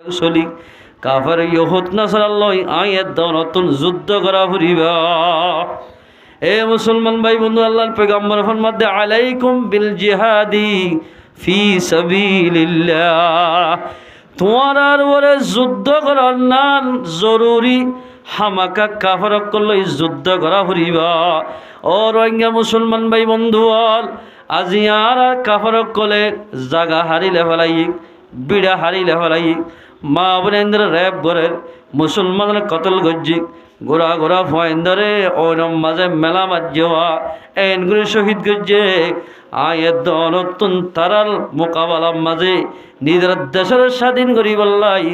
চলি কাফের ইহুদ নাসারাল্লাহ আয়াত দাও নতুন যুদ্ধ করা ফুরিবা। এ মুসলমান ভাই বন্ধু, আল্লাহর পয়গম্বর ফরমাতে আলাইকুম বিল জিহাদি ফি সাবিলিল্লাহ, তোমার ওরে যুদ্ধ করার নান জরুরি। হামাকা কাফের করলে যুদ্ধ করা ফুরিবা। ও রোহিঙ্গা মুসলমান ভাই বন্ধু, আজি আর কাফের কলে জাগা হারিলে ফেলাই, বিড়া হারিলে ফেলাই, মা বোনেন্দ্র র্যাব গড়ের মুসলমানের কতল গজ্জি গোড়া গোড়া ফয়েন্দরে ওরম মাঝে মেলা মাজ্জা এনগুলি শহীদ গজ্জে আয়ের নতুন তারার মোকাবেলার মাঝে নিজের দেশের স্বাধীন করি বললাই,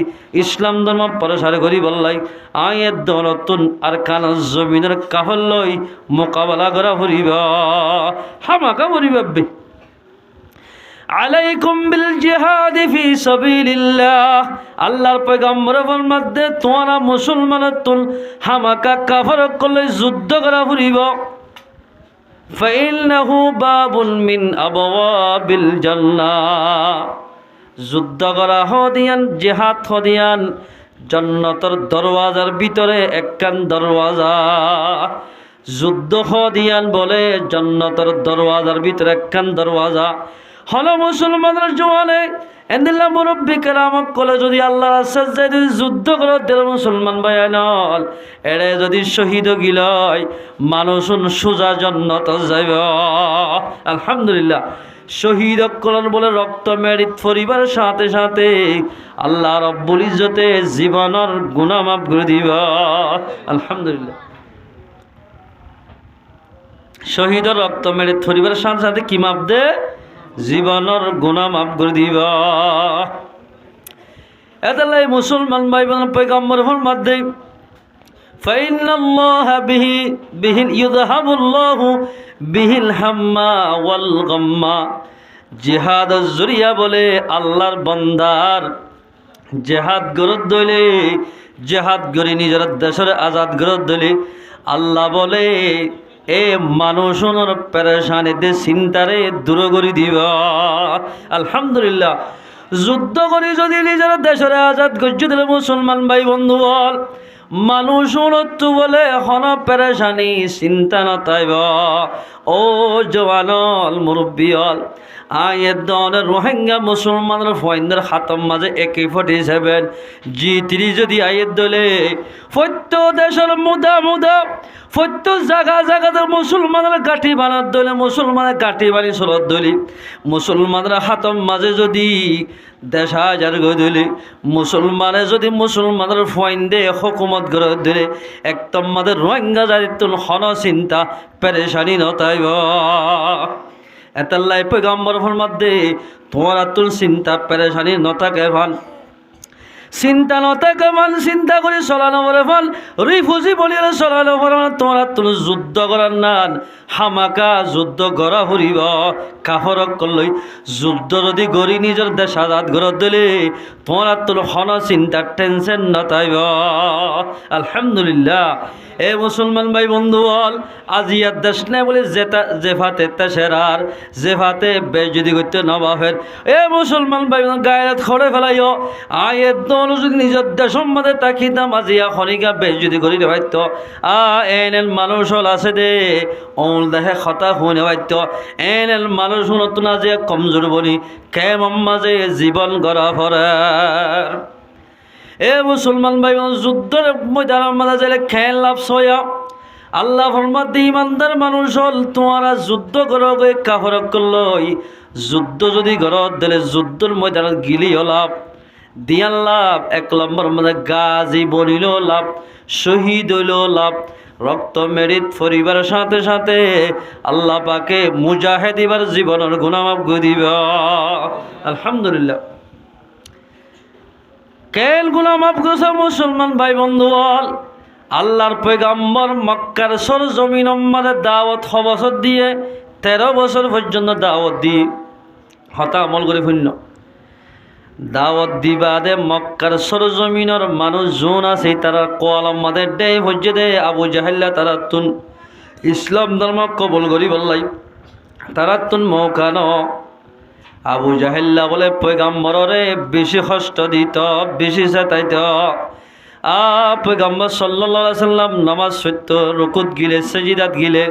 ইসলাম ধর্ম প্রসার করি বললাই আয়ের নতুন আর কানা জমিনের কাফল লই মোকাবেলা করা ফুরিবা। হামাকা ফুরিবাবে আলাইকুম বিল জিহাদি ফি সাবিলিল্লাহ। আল্লাহর পয়গম্বর ফরমাতে তোমরা মুসলমানের তুল হামাকা কাফের করলে যুদ্ধ করা ফুরিব। ফাইন্নাহু বাবুন মিন আবওয়াবিল জান্নাহ, যুদ্ধ করা হদিয়ান জিহাদ হদিয়ান জান্নাতের দরওয়াজার ভিতরে একখান দরওয়াজা। যুদ্ধ হদিয়ান বলে জান্নাতের দরওয়াজার ভিতরে একখান দরওয়াজা। হলো মুসলমানরা জোয়ানে এন্দিল্লা মুরব্বী কেরামক কলে যদি আল্লাহ রাস্তায় যাই যদি যুদ্ধ করে দিল মুসলমান ভাইয়ানল এড়ে যদি শহীদ গিলয় মানুষ সোজা জান্নাত যাইব। আলহামদুলিল্লাহ, শহীদ কলন বলে রক্ত মেরিত পরিবারের সাথে সাথে আল্লাহ রব্বুল ইজ্জতে জীবনের গুনাহ মাফ করে দিব। আলহামদুলিল্লাহ, শহীদের রক্ত মেরিত পরিবারের সাথে সাথে কি মাপ দে? জীবনের গুনাহ মাফ করে দিব। এতালাই মুসলমান ভাই বোন পয়গম্বর ফরমাতে ফাইন্নাল্লাহা বিহি ইযহাবুল্লাহু বিহিল হাম্মা ওয়াল গাম্মা। জিহাদের জরিয়া বলে আল্লাহর বান্দার জিহাদ গরত দইলে, জিহাদ গরি নিজের দেশের আজাদ গরত দইলে আল্লাহ বলে এ মানুষের পেরেশানিতে চিন্তারে দূর করে দিব। আলহামদুলিল্লাহ, যুদ্ধ করি যদি নিজের দেশের আজাদ গজ্জ দিলে মুসলমান ভাই বন্ধু বল মানুষের তো বলে হন পেরেশানি চিন্তা নতাইব। ও জওয়ানল মুরব্বিয়ল আয়ের দনের রোহিঙ্গা মুসলমানের ফয়েন্দের হাতম মাঝে AK-47 G3 যদি আয়ের দলে প্রত্যেক দেশের মুদা প্রত্যেক জায়গাতে মুসলমানের গাঠি বানার দলে মুসলমানের গাঠি বানি চলত দলি মুসলমানের হাতম মাঝে যদি 10,000 গদলি মুসলমানে যদি মুসলমানের ফয়েন্দে হুকুমত গড়ে দিলে একদম মাদের রোহিঙ্গা জাতির হন চিন্তা পেরেশানি নতাইব। এতাল্লাই পয়গম্বর ফরমাতে তোমার তুল চিন্তা পেরেশানি নতাকে ভাল, চিন্তা নতাকে ভাল, চিন্তা করে চলানো বলে ভাল, রিফুজি বলিলে চলানো বলে তোমার তুল যুদ্ধ করার নান হামাকা যুদ্ধ গড়া ফুরিব। কাফরক করলই যুদ্ধ যদি গড়ি নিজের দেশ আজাদ গড়ত দিলে তোমার তুল হন চিন্তা টেনশন নতাইব। আলহামদুলিল্লাহ, এ মুসলমান ভাই বন্ধু বল আজি আর দেশ নাই বলে জেফাতে তেসেরার জেফাতে বেশ যদি করতে নবাফের এ মুসলমান ভাই গায়ের খড়ে ফেলাইও আয়ের দল যদি নিজের দেশের মধ্যে তাকিতাম আজিয়া খনিকা বেশ যদি করি হয়ত এন মানুষ হল আছে দে অমল দেখে খতা শুনে হয়ত এন মানুষ নতুন আজি কমজোর বলি কেমন মাঝে জীবন গড়া ফরার। এ মুসলমান ভাই যুদ্ধের ময়দানের মাঝে যাইলে খেল লাভ সয়া আল্লাহ ফরমাতে ইমানদার মানুষ হল তোমারা যুদ্ধ করো গে কাফরক করলই যুদ্ধ যদি ঘরত দিলে যুদ্ধের ময়দানত গিলিও লাভ দিয়ান লাভ। 1 নম্বর মধ্যে গাজী বনিল লাভ, শহীদ হইল লাভ, রক্ত মেরিত পরিবারের সাথে সাথে আল্লাহ পাকে মুজাহিদ এবার জীবনের গুনাহ মাফ করে দিব। আলহামদুলিল্লাহ, কেল গুনাহ মাফ করছে মুসলমান ভাই বন্ধু বল আল্লাহর পয়গম্বর মক্কার সরজমিন মধ্যে দাওয়াত 6 বছর দিয়ে 13 বছর পর্যন্ত দাওয়াত দিয়ে হতা আমল করে শূন্য দাওয়াত দিবা দে মক্কার সরজমিনের মানুষ যোন আছে তারা কোয়ালাম মাদের দে হজ্জে দে আবু জাহেল্লা তারা তুন ইসলাম ধর্ম কবুল করি বললাই তারা তুন মৌকানো আবু জাহেল্লা বলে পয়গাম্বররে বেশি কষ্ট দিত, বেশি চেতাইত। পয়গাম্বর সাল্লাল্লাহু আলাইহি সাল্লাম নামাজ সত্য রুকুত গিলে সেজিদাত গিলে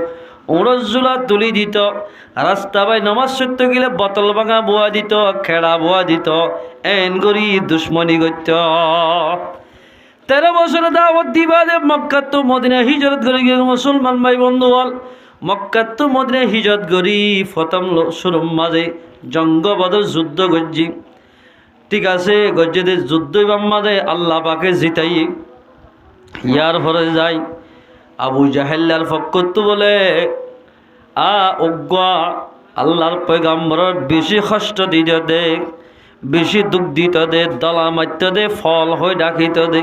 উড়জুলা তুলি দিত, রাস্তা বাই নামাজ সত্য গিলে বোতল ভাঙা বোয়া দিত, খেড়া বোয়া দিত, এন গরি দুশ্মনী গত্য। 13 বছরে দাওয়াত দিবা দে মক্কা তো মদিনা হিজরত করে গিয়ে মুসলমান ভাই বন্ধু হল। মক্কা তো মদিনা হিজরত করি প্রথম শুরুর মাঝে জঙ্গ বদর যুদ্ধ গজ্জি, ঠিক আছে, গজ্জেদের যুদ্ধ মাঝে আল্লাহ পাকে জিতাই ইয়ার পরে যায় আবু জাহেল্লার ফক্কত বলে অজ্ঞা আল্লাহর পয়গাম্বরের বেশি কষ্ট দিত দে, বেশি দুঃখ দিত দে, দলা মাত্য দে, ফল হয়ে ডাকিত দে।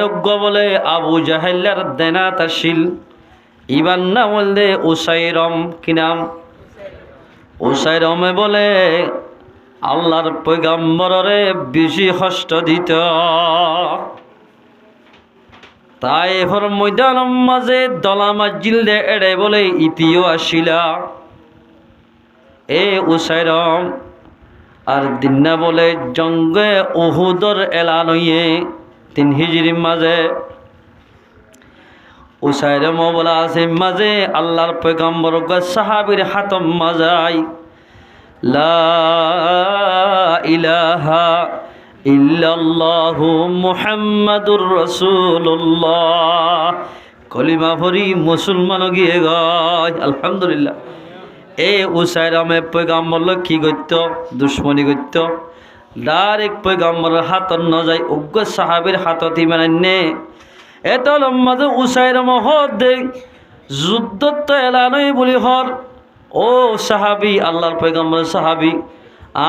অজ্ঞ বলে আবু জাহেল্লার দেনা তাশিল ইবার নাম বললে উসাইরম, কি নাম? উসাইরমে বলে আল্লাহর পয়গাম্বরে বেশি কষ্ট দিত। তাই এফর ময়দান মাঝে দলা মাজিল দে এড়ে বলে ইতিও আসিলা এ উসাইরম। আর দিনা বলে জঙ্গে উহুদর এলান হইয়ে 3 হিজরির মাঝে উসাইরম বলা আছে মাঝে আল্লাহর পয়গাম্বর সাহাবীর হাতম মাজাই লা ইলাহা ইল্লাল্লাহু মুহাম্মাদুর রাসূলুল্লাহ কলিমা ভরি মুসলমান গিয়ে গয় আলহামদুলিল্লাহ। এ উসাইরমে পয়গাম্বর কি করত? দুশ্মনী করত। ডাইরেক্ট পয়গাম্বরের হাতত ন যায়, উগ্র সাহাবীর হাতত ইমানে এত লম্মাদে উসাইরম হদ দে যুদ্ধত তো এলানই বলি হর ও সাহাবি আল্লাহর পয়গাম্বরের সাহাবি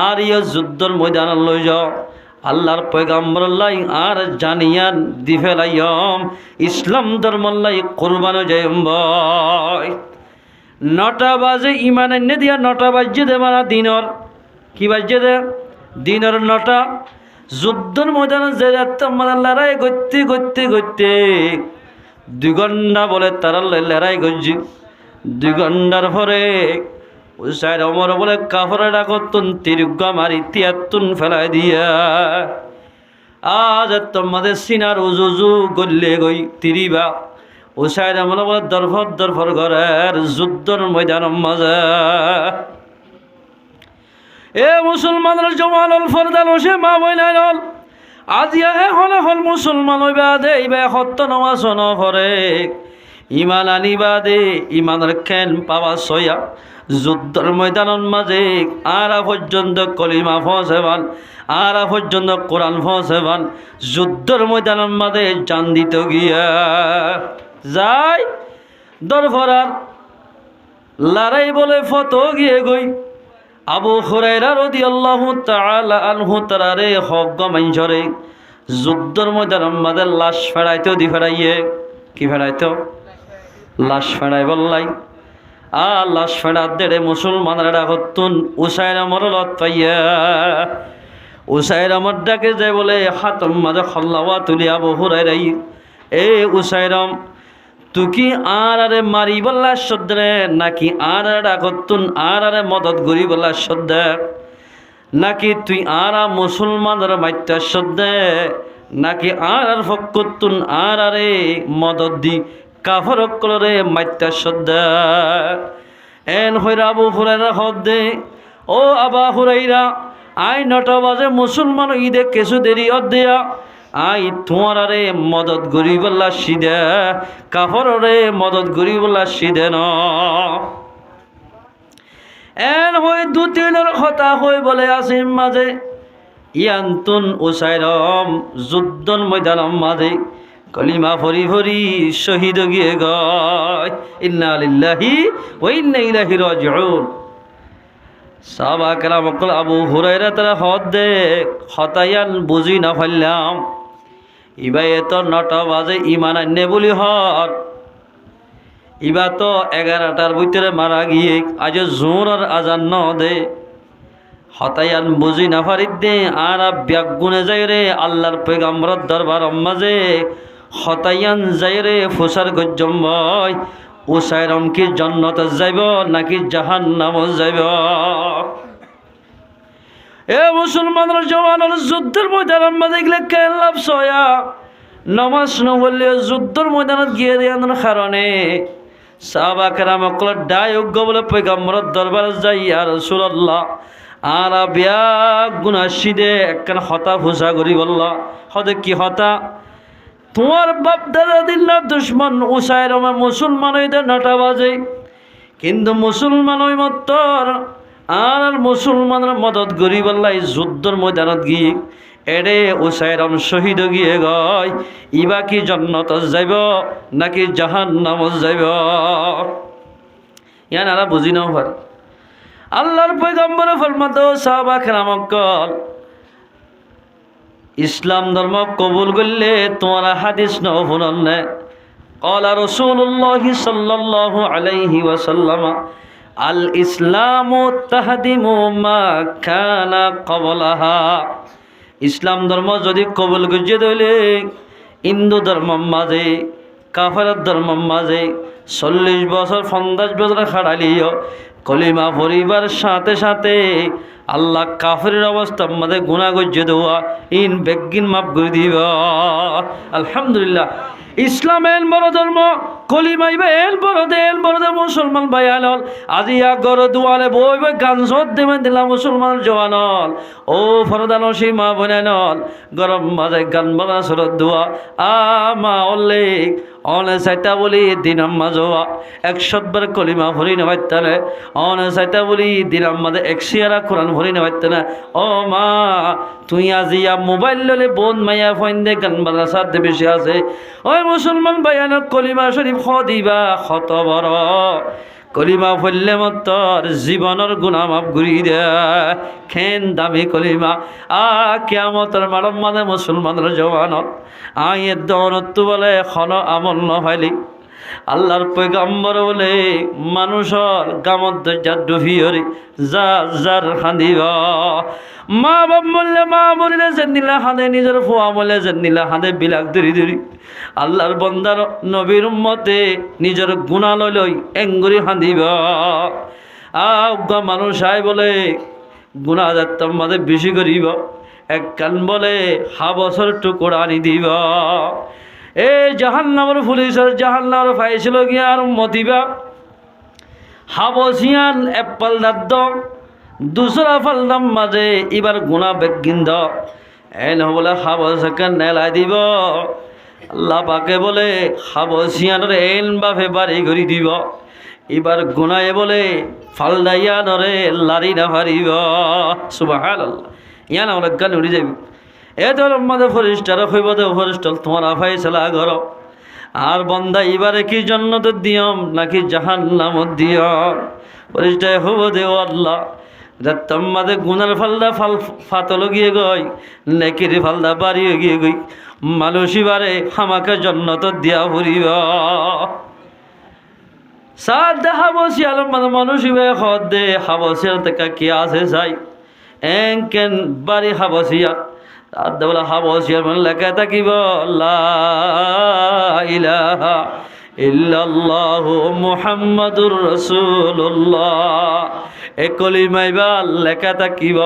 আর ইয়ে যুদ্ধর ময়দান লই যাও আল্লাহর পয়গাম্বর লাই আর জানিয়ান দি ফেলাইম ইসলাম ধর্মল্লাই কোরবানো যাইম বয়। 9টা বাজে ইমান এনে দিয়া 9টা বাজে দে মারা দিনর কি বাজে দে দিনের 9টা যুদ্ধর ময়দানে যে মানে লড়াই করতে করতে করতে 2 ঘন্টা বলে তারা লড়াই করছি। 2 ঘন্টার পরে উসাইর অমর বলে কাফরে ডাকতুন তিরুগা মারি তিয়াতুন ফেলাই দিয়া আজ তোমাদের সিনার উজুজু গল্লে গই তিরিবা উসাইর অমর বলে দরফর ঘরের যুদ্ধর ময়দান মাঝে এ মুসলমানের জওয়ান হল ফরদাল হোসে মা বইনাল হল আজিয়া হল মুসলমান হইবা দে ইবা সত্য নামাজ নফরে ইমান আনিবা দে ইমানের খেন পাওয়া সয়া যুদ্ধর ময়দানের মাঝে আরা পর্যন্ত কলিমা ফসেবান আরা পর্যন্ত কোরআন ফসেবান যুদ্ধর ময়দানের মাঝে জান দিত গিয়া যাই দরফরার লড়াই বলে ফত গিয়ে গই আবু হুরায়রা রাদিয়াল্লাহু তাআলা আনহু তারারে হক মাইনজরে যুদ্ধর ময়দানের মাঝে লাশ ফেড়াইতো দি ফেড়াইয়ে কি ফেড়াইতো লাশ ফেড়াই বললাই লাশ ফেড়ার দেড়ে মুসলমানরা ডাকতুন উসাইর আমর লত পাইয়া উসাইর আমর ডাকে যায় বলে হাতম মাঝে খল্লাওয়া তুলি আবু হুরায়রাই এ উসাইরম তুই কি আরে মারি বললা সদ্রে নাকি আর ডাকতুন আরে মদত গরি বললা সদ্রে নাকি তুই আরা মুসলমানদের মাইত্যা সদ্রে নাকি আর ফক্কতুন আরে মদত দি কাফর কলরে মাইত্যা সদ্রে এন হইরা আবু হুরায়রা হদ্দে ও আবা হুরায়রা আই 9টা বাজে মুসলমান ঈদে কিছু দেরি অদ্দেয়া আই তোমার আরে মদত গরিবল্লা সিদে কাফর রে মদত গরিবল্লা সিদে ন এন হই 2-3 কথা হই বলে আসিম মাঝে ইয়ান্তুন উসাইরম যুদ্ধন ময়দান মাঝে কলিমা ভরি ভরি শহীদ গিয়ে গয় ইন্না লিল্লাহি ওয়া ইন্না ইলাইহি রাজিউন। সাহাবা কেরাম বলে আবু হুরায়রা তারা হদ দে হতায়ান বুঝি না ফেললাম ইবা এত 9টা বাজে ইমান আনে বলি হর ইবা তো 11টার ভিতরে মারা গিয়ে আজ জোহরের আজান ন দে হতায়ান বুঝি না ফারিদ দে আর ব্যাগুনে যাই রে আল্লাহর পয়গাম্বরের দরবার মাঝে হতায়ান যাই রে ফুসার গজ্জম বয় উসাইরম কি জান্নাতে যাইব নাকি জাহান্নামে যাইব এ মুসলমানের জওয়ান যুদ্ধের ময়দানের মাঝে গেলে কেন লাভ সয়া নমাজ নবললে যুদ্ধের ময়দানত গিয়ে দেওয়ার কারণে সাহাবা কেরাম অকলের ডায়োগ্য বলে পয়গম্বরের দরবারে যাই ইয়া রাসূলুল্লাহ আর বিয়া গুনাশিদে একখান হতা ফুসা করি বললা হতে কি হতা তোমার বাপ দাদা দিল্লার দুশ্মন উসাইর আমার মুসলমান হইতে 9টা বাজে কিন্তু মুসলমান ওই মত্তর আর মুসলমানের মদত করি বললা এই যুদ্ধর ময়দানত গিয়ে এরে উসাইরম শহীদ গিয়ে গয় ইবা কি জান্নাত যাইব নাকি জাহান্নামত যাইব ইয়ান আলা বুঝি নাও পারে আল্লাহর পয়গম্বরে ফরমাতো সাহাবা কেরামকল ইসলাম ধর্ম কবুল করলে তোমার হাদিস নাও শুনলে قال رسول الله صلى الله عليه وسلم الاسلام تهدم ما كان قبلها ইসলাম ধর্ম যদি কবুল করে দিলে হিন্দু ধর্মের মাঝে কাফের ধর্মের মাঝে 40 বছর 50 বছর খাড়ালিও কলিমা পরিবার সাথে সাথে আল্লাহ কাফেরের অবস্থার মধ্যে গুনাহ গজ্জে দেওয়া ইন বেগিন মাফ করে দিব আলহামদুলিল্লাহ ইসলামের বড় ধর্ম কলিমাইবে এল বড় দে মুসলমান ভাইয়ানল আজি আগর দুয়ারে বই বই গান সদ দেবেন দিলা মুসলমান জওয়ানল ও ফরদানো সীমা বনানল গরম মাঝে গান বাজা সরদ দুয়া আমা অল্লেক অনে সাইতা বলি দিনাম মাজোয়া 100 বার কলিমা ভরি নেবাইতানে অনে সাইতা বলি দিনাম মাঝে 100 কোরআন ভরি নেবাইতানে ও মা তুই আজিয়া মোবাইল ললে বোন মাইয়া ফইন্দে গান বাজা সাথ বেশি আছে ওই মুসলমান ভাইয়ানক কলিমা শরীফ দিবা কত বড় কলিমা ফললে মতর জীবনের গুনাহ মাফ করি দে খেন দামি কলিমা কিয়ামতের মারম মানে মুসলমানের জওয়ানত আয়ের দৌনত বলে খন আমল নহাইলি আল্লাহর পয়গম্বর বলে মানুষের গামত দরজার ডুবিয়রি যা যার খান্দিব মা বাপ বললে মা বলিলে যে নিলা হাঁদে নিজের ফুয়া বলে যে নিলা হাঁদে বিলাক ধরি আল্লাহর বন্দার নবীর উম্মতে নিজের গুণা লই এঙ্গুরি হাঁদিব মানুষ আই বলে গুণা যাত্রার মাঝে বেশি করিব এক কান বলে বছর টুকুরা আনি দিব এ জাহান্নামের পুলিশের জাহান্নামের ফাইছিল গিয়া আর মতিবা হাবসিয়ান এপ্পাল দাদ্দ দুসরা ফালদাম মাঝে এবার গুণা বেগিন্দ এন বলে হাবসকে নেলাই দিব আল্লাহ পাকে বলে হাবসিয়ানের এন বাফে বাড়ি ঘুরি দিব এবার গুনায় বলে ফালদাইয়ানরে লারি না হারিব সুবহানাল্লাহ ইয়ান আমরা গান উড়ি যাবি এ তোর মাঝে ফরিস্টার হইব দে ফরিস্টার তোমার ফাইসলা ঘর আর বন্দা এবারে কি জান্নাত দিয়ম নাকি জাহান্নামত দিয়ম ফরিস্টার হইব দে আল্লাহ রাত্তাম মাঝে গুনার ফালদা ফাতল গিয়ে গই নেকির ফালদা বাড়ি গিয়ে গই মানুষ এবারে আমাকে জান্নাত দিয়া ফুরিব সাদ হাবসি আলম মানে মানুষ এবারে খদ দে হাবসিয়ার থেকে কি আছে চাই এনকেন বাড়ি হাবসিয়া আদাবলা হাবসিয়ার মানে লেখা থাকিব লা ইলাহা ইল্লাল্লাহু মুহাম্মাদুর রাসূলুল্লাহ এ কলিমাইবা লেখা থাকিব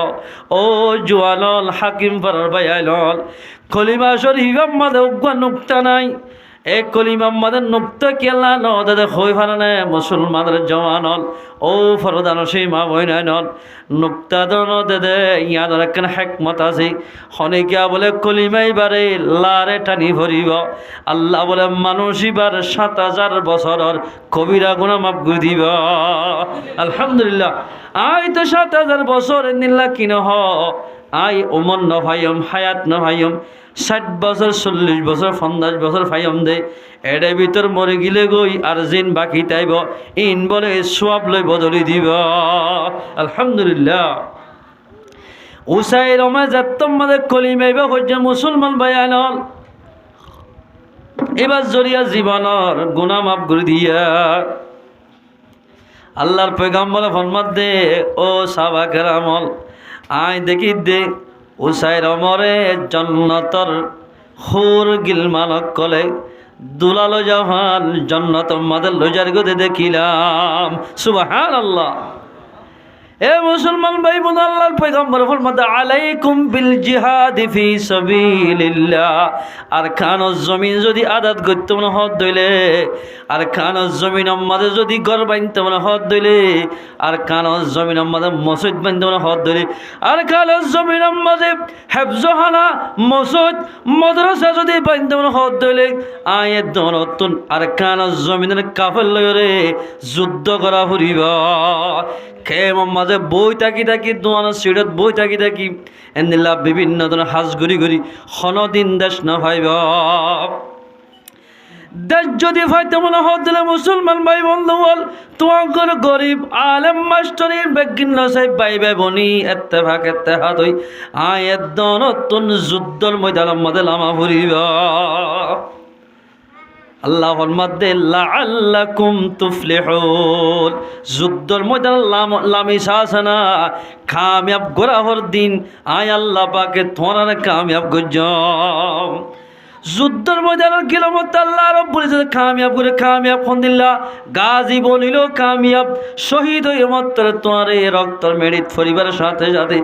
ও জোয়ানল হাকিম পারার বাইয়ানল কলিমা শরীফ আমাদের উগ্র নুক্তা নাই এ কলিমা আমাদের নুক্তা কেলা ন দাদা হই ফারানে মুসলমানের জওয়ানল ও ফরদান সীমা বইনানল নুক্তা দন দে ইয়াদের একখান হেকমত আছে হনিকিয়া বলে কলিমাই বারে লারে টানি ভরিব আল্লাহ বলে মানুষ এবার 7000 বছরের কবিরা গুনাহ মাফ করে দিব আলহামদুলিল্লাহ আই তো 7000 বছর নিল্লা কিন হ আই ওমর ন ভাইম হায়াত ন ভাইম 60 বছর 40 বছর 50 বছর ফাইম দে এর ভিতর মরে গিলে গই আর জিন বাকি তাইব ইন বলে সওয়াব লই বদলি দিব আলহামদুলিল্লাহ উসাই রমা যাত্তম মাদে কলিমাইবা হজ্জা মুসলমান বায়ানল এবার জরিয়া জীবনের গুনাহ মাফ করে দিয়া আল্লাহর পয়গম্বর ফরমাত দে ও সাহাবা কেরামল আই দেখি দে উসাইর অমরে জান্নাতর হুর গিলমানক কলে দুলালো জাহান জান্নাত মাদের লজার গদে দেখিলাম সুবহানাল্লাহ এ মুসলমান ভাই বোন, আল্লাহর পয়গম্বর ফরমাতে আলাইকুম বিল জিহাদি ফি সাবিলিল্লাহ। আর খানজ জমিন যদি আদাত করতে মনে হদ দইলে, আর খানজ জমিন আমাদের যদি ঘর বানতে মনে হদ দইলে, আর খানজ জমিন আমাদের মসজিদ বানতে মনে হদ দইলে, আর খানজ জমিন আমাদের হেফজখানা মসজিদ মাদ্রাসা যদি বানতে মনে হদ দইলে, আয়ের দনতুন আর খানজ জমিনের কাফের লয়রে যুদ্ধ করা ফুরিব। খেম মাঝে বই থাকি থাকি দোয়ানো সিডত বই থাকি থাকি এনিলা বিভিন্ন ধরনের হাজ ঘুরি ঘুরি দিন দেশ না ভাইব। দেশ যদি ফাইতে মনে হলে মুসলমান ভাই বন্ধু বল, তোমার গরিব আলেম মাস্টরের বেগিন্ন সাহেব ভাই ভাই বনি এত্তেফাক এত্তেহাত হই আয়ের নতুন যুদ্ধর ময়দান মধ্যে লামা ফুরিব। আল্লাহ ফরমাতে লাআল্লাকুম তুফলিহুন, যুদ্ধর ময়দান লামিসা আছে না, কামিয়াব গোরাহর দিন আয় আল্লাহ পাকে তোমার কামিয়াব গজ্জম। যুদ্ধর ময়দানের কিলোমত আল্লাহ রব্বুল ইজ্জত কামিয়াব করে কামিয়াব ফন্দিল্লা গাজী বলিল কামিয়াব শহীদ হয়ে মাত্র তোমার রক্তর মেরিত পরিবারের সাথে সাথে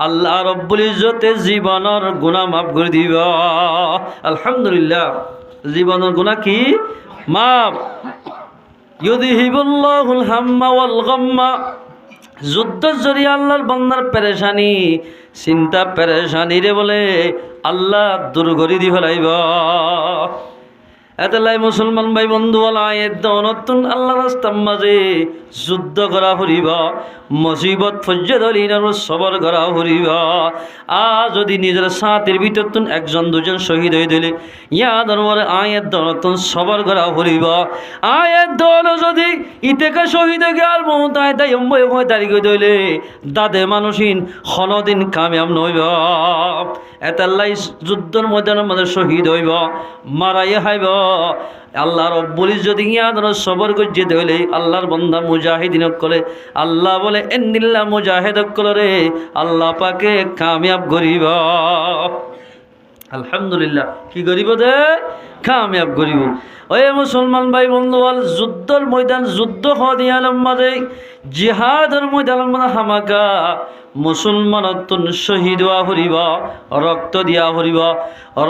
আল্লাহ রব্বুল ইজ্জতে জীবনের গুনাহ মাফ করে দিব। আলহামদুলিল্লাহ, জীবনের গুনাহ কি মাফ। ইউযহিবুল্লাহুল হাম্মা ওয়াল গাম্মা, যুদ্ধের জরিয়া আল্লাহর বান্দার পেরেশানি চিন্তা পেরেশানি রে বলে আল্লাহ দূর করে দি ফেলাইব। এতলাই মুসলমান ভাই বন্ধু নতুন আল্লাহ রাস্তার মাঝে যুদ্ধ করা ফুরিব, মুসিবত ফজ্জে দলিন সবর করা ফুরিব। যদি নিজের সাথের ভিতর একজন দুজন শহীদ হয়ে দিলে ইয়াদের নতুন সবর করা ফুরিব। দল যদি ইতেকে শহীদ হয়ে গেল মমতায় তাই তারিখ দইলে দাদে মানুষিন দিন কামিয়াব নইব। এতাল্লাই যুদ্ধর ময়দানের মধ্যে শহীদ হইব, মারাই হাইব। আল্লাহ রব্বুল ইজ্জত ইয়াদের সবর গজ্জে দইলে আল্লাহর বান্দা মুজাহিদিন কলে আল্লাহ বলে এন্দিল্লা মুজাহিদ কলরে আল্লাহ পাকে কামিয়াব করিব। আলহামদুলিল্লাহ, কি করিব দে কামিয়াব করিব। ওই মুসলমান ভাই বন্ধু, যুদ্ধর ময়দান যুদ্ধ হদিয়াল মাঝে জিহাদের ময়দান মানে হামাকা মুসলমানতুন শহীদ হওয়া ফুরিব, রক্ত দিয়া ফুরিব।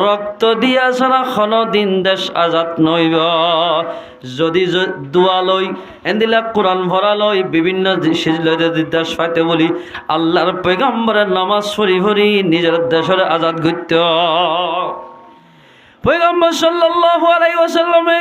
রক্ত দিয়া ছাড়া দিন দেশ আজাদ নইব। যদি দোয়া লই এন্দিলা কোরআন ভরা লই বিভিন্ন দেশ পাইতে বলি আল্লাহর পয়গম্বরের নামাজ পড়ি পড়ি নিজের দেশের আজাদ গত্য। পয়গম্বর সাল্লাল্লাহু আলাইহি ওয়াসাল্লামে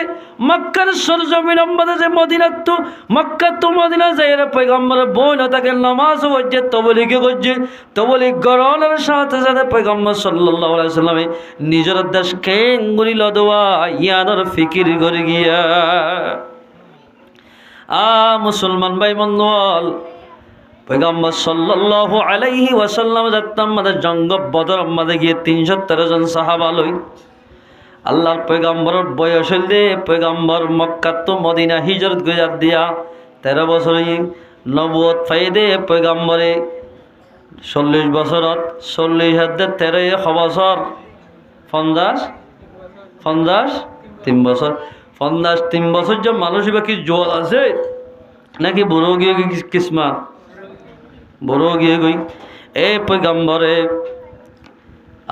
মক্কার সরজমিন আমাদের যে মদিনা তো মক্কা তো মদিনা যাইরা পয়গম্বরের বোন তাকে নামাজ ওয়াজ্জে তবলিগ গজ্জে তবলিগ গরনের সাথে সাথে পয়গম্বর সাল্লাল্লাহু আলাইহি ওয়াসাল্লামে নিজের দেশ কেঙ্গুরিল দোয়া ইয়াদের ফিকির করে গিয়া। মুসলমান ভাই বন্ধুল, পয়গম্বর সাল্লাল্লাহু আলাইহি ওয়াসাল্লাম যাত্তাম আমাদের জঙ্গ বদর আমাদের গিয়ে 313 জন সাহাবা লই আল্লাহর পয়গম্বরের বয়স হইলে পয়গম্বর মক্কা তো মদিনা হিজরত গুজার দিয়া 13 বছরে নবুয়ত ফাইদে পয়গম্বরে 40 বছরত 40 হাতে 13 বছর 3 বছর 3 বছর যে মানুষ বাকি জোয়াল আছে নাকি বড় গিয়ে কিসমা বড় গিয়ে গই এই পয়গম্বরে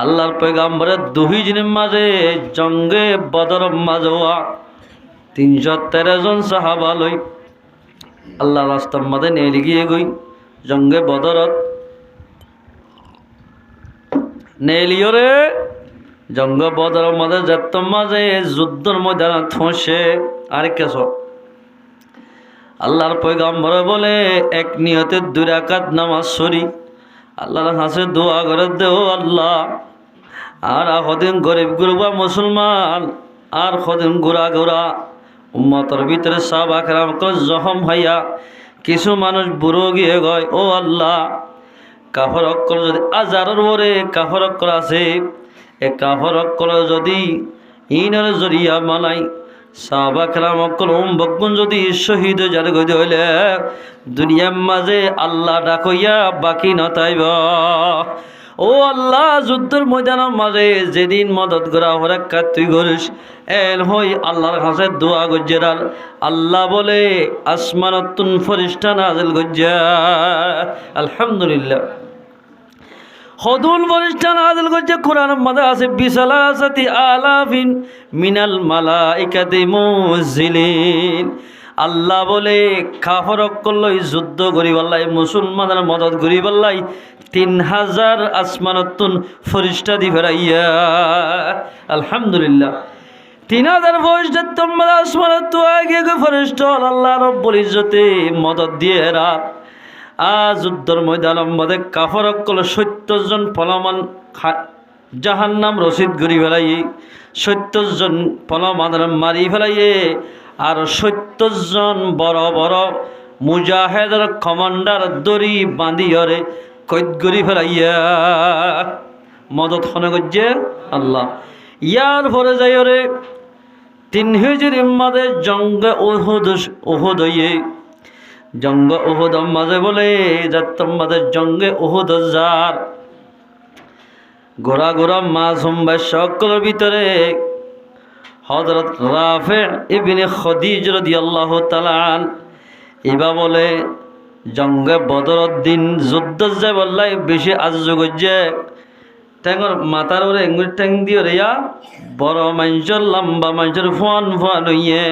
আল্লাহর পয়গম্বরের দুই দিনের মাঝে জঙ্গে বদর মাঝে 313 জন সাহাবা লই আল্লাহ রাস্তার মাঝে নিয়ে গিয়ে গই জঙ্গে বদরত নেলিয়রে জঙ্গ বদর মাঝে যত মাঝে যুদ্ধর ময়দান থসে আর কেস আল্লাহর পয়গম্বর বলে এক নিয়তে 2 রাকাত নামাজ পড়ি আল্লাহর কাছে দোয়া করে দেও আল্লাহ আর কদিন গরিব গুরবা মুসলমান আর কদিন গোড়া গোড়া উম্মতের ভিতরে সাহাবা কেরাম জখম হইয়া কিছু মানুষ বুড়ো গিয়ে গয় ও আল্লাহ কাফর অক্কল যদি আজারের ওরে কাফর অক্কল আছে এ কাফর অক্কল যদি ইনের জরিয়া মানাই সাহাবা কেরাম অক্কল বকুন যদি শহীদ যার গই হইলে দুনিয়ার মাঝে আল্লাহ ডাকইয়া বাকি নতাইব ও আল্লাহ যুদ্ধের ময়দানের মাঝে যেদিন মদত করা হরেক্কা তুই করিস এন হই আল্লাহর কাছে দোয়া গজ্জেরাল আল্লাহ বলে আসমানতুন ফরিস্তা নাজিল গজ্জা আলহামদুলিল্লাহ হদুল ফরিস্তা নাজিল গজ্জা কোরআনের মধ্যে আছে বিসালাসাতি আলাফিন মিনাল মালাইকাতি মুনজিলিন আল্লাহ বলে কাফরকলই যুদ্ধ করিবাল্লাই মুসলমানের মদত করিবাল্লাই 3000 আসমানতুন ফরিস্তা দি ফেরাইয়া আলহামদুলিল্লাহ 3000 ফরিস্তা তোমরা আসমানত আগে ফরিস্তা আল্লাহ রব্বুল ইজ্জতে মদত দিয়ে রাত যুদ্ধের ময়দানের মধ্যে কাফরকল 70 জন পলামান জাহান্নাম রশিদ করি ফেলাই 70 জন পলামানের মারি ফেলাইয়ে আর 70 জন বড় বড় মুজাহিদের কমান্ডার দড়ি বাঁধিয়রে কইদ করি ফেলাইয়া মদত হনে গজ্জে আল্লাহ ইয়ার পরে যাইরে 3 হিজরির মাঝে জঙ্গে উহুদ হইয়ে জঙ্গ উহুদ মাঝে বলে যাত্তম মাঝে জঙ্গে উহুদ যার গোড়া গোড়া মাসুম ভাই সকলের ভিতরে হযরত রাফি ইবনে খদিজ রাদিয়াল্লাহু তাআলা ইবা বলে জঙ্গে বদরের দিন যুদ্ধ যে বললাই বেশি আজজ গজ্জে ট্যাঙ্গর মাথার ওরে এঙ্গুর ট্যাং দিয়ে রেয়া বড় মানুষের লম্বা মানুষের ফোয়ান হইয়ে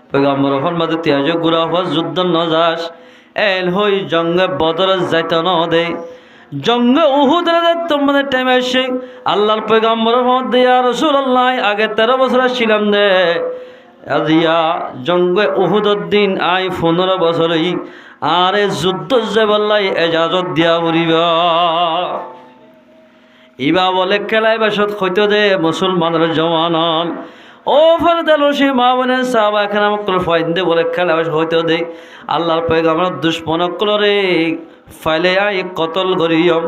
পয়গম্বর ফরমাতে তিয়াজ গুড়া হওয়া যুদ্ধ ন যাস এল হই জঙ্গে বদরের যাইতে ন দে জঙ্গে উহুদের তোমাদের টাইম আসে আল্লাহর পয়গম্বরের মধ্যে ইয়া রাসূলুল্লাহ আগে 13 বছর ছিলাম দে আজিয়া জঙ্গে উহুদের দিন 15 বছরই আরে যুদ্ধ যে বললাই এজাজত দিয়া পড়িবা ইবা বলে খেলাই বাসত হইতে দে মুসলমানের জওয়ানন ও ফরদালসি মা বনে সাহাবা কেরাম কল ফাইন্দে বলে খেলা হইতে দে আল্লাহর পয়গম্বর দুশমন কলরে ফাইলে আই কতল করিয়ম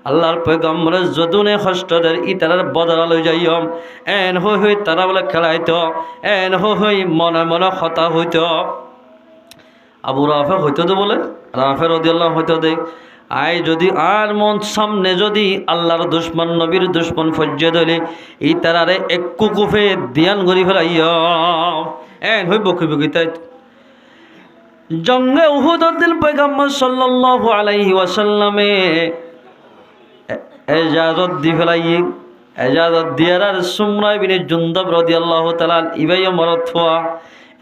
আল্লাহর পয়গম্বরের যদুনে হস্তদের ইতারার বদলা লই যাইয়ম এন হই তারা বলে খেলাইতো এন হই মনে মনে হতা হইত আবু রাফে হইতে দে বলে রাফে রাদিয়াল্লাহু হইতে দে আই যদি আর মন সামনে যদি আল্লাহর দুশ্মন নবীর দুশ্মন ফজ্জে দলে এই তারারে একু কুফে ধ্যান করি ফেলাইয়া এন হই বকি বকি তাই জঙ্গে উহুদের দিন পয়গম্বর সাল্লাল্লাহু আলাইহি ওয়াসাল্লামে এজাজত দি ফেলাই এজাজত দিয়ার আর সুমরা ইবনে জুনদাব রাদিয়াল্লাহু তাআলা ইবাই মরত হওয়া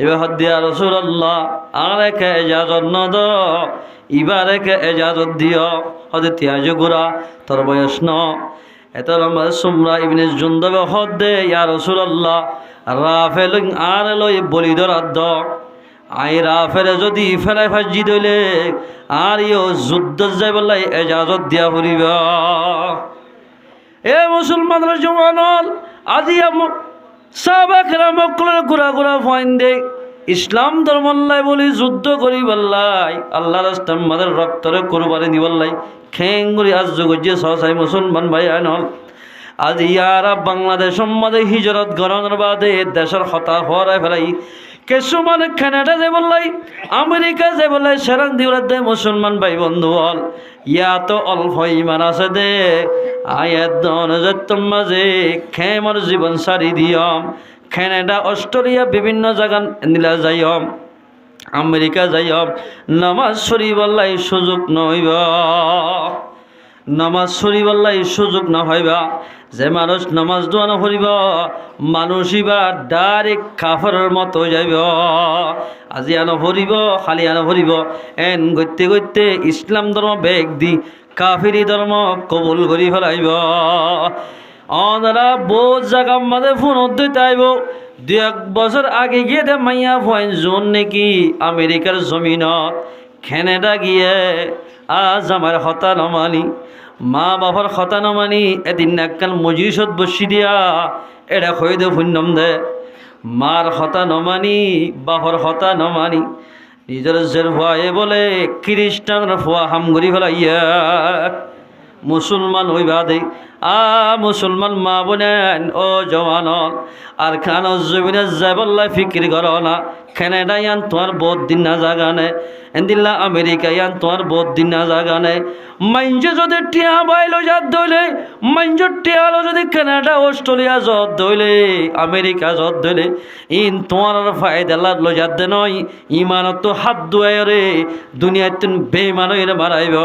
এবার হদ্দিয়া রাসূলুল্লাহ আর একে এজাজত ন দ ইবার একে এজাজত দিও হদে তিয়াজ গুরা তোর বয়স ন এত লম্বা সুমরা ইবনে জুনদাব হদ্দে ইয়া রাসূলুল্লাহ রাফেল আর লই বলি দরাদ আই রাফের যদি ফেলাই ফাজি দইলে আর ইও যুদ্ধ যাই বললাই এজাজত দিয়া পড়িবা এ মুসলমানরা জওয়ানল আজি সাহাবা কেরাম কলর গুড়া গুড়া ফাইন দে ইসলাম ধর্মল্লাই বলি যুদ্ধ করি বললাই আল্লাহ রাস্তার মাদের রক্তরে কুরবানি দি বললাই খেঙ্গুরি আজ গজ্জে সসাই মুসলমান ভাই আনল আজ ইয়ারা বাংলাদেশ মাঝে হিজরত গরনের বাদে দেশের হতা হরাই ফেলাই কিছুমান কানাডা যে বললাই আমেরিকা যে বললাই সেরান দিওয়ার দে মুসলমান ভাই বন্ধু হল ইয়া তো অল্প ইমান আছে দে আয়াত দনজত্তম মাঝে খেমর জীবন সারি দিয়ম কানাডা অস্ট্রেলিয়া বিভিন্ন জায়গা নিলা যাইম আমেরিকা যাইম নামাজ শরীফল্লাই সুযোগ নইব নামাজ শরীফল্লাই সুযোগ না হইবা যে মানুষ নামাজ দোয়া না করিব মানুষ ইবা ডাইরেক্ট কাফরের মতো যাইব আজি আনো ভরিব খালি আনো ভরিব এন গইতে গইতে ইসলাম ধর্ম বেগ দি কাফিরি ধর্ম কবুল করি ফেলাইব অনারা বহুত জায়গা মাঝে ফোন দিতে আইব 2-1 বছর আগে গিয়ে দে মাইয়া ফয়েন জোন নাকি আমেরিকার জমিনত কানাডা গিয়ে আজ আমার হতা নমানি মা বাবার হতা নমানি এদিন একখান মজলিসত বসি দিয়া এটা হয়ে দে পুণ্যম দে মার হতা নমানি বাবার হতা নমানি নিজের জের ভয়ে বলে খ্রিস্টান ফুয়া হাম করি ফেলাইয়া মুসলমান হইবা দে মুসলমান মা বোনেন ও জওয়ান আর খান জমিনে যাবল্লাই ফিকির করো না কানাডা ইয়ান তোমার বহুত দিন না জাগানে এন্দিল্লা আমেরিকা ইয়ান তোমার বহুত দিন না জাগানে মাইঞ্জে যদি টিয়া বাইলো যাত দইলে মাইঞ্জ টিয়ালো যদি কানাডা অস্ট্রেলিয়া যত দইলে আমেরিকা যত দইলে ইন তোমার ফায়দা লাগলো যাত নয় ইমানত তো হাত দুয়ায় রে দুনিয়ায় তুমি বেঈমান হইরে মারাইব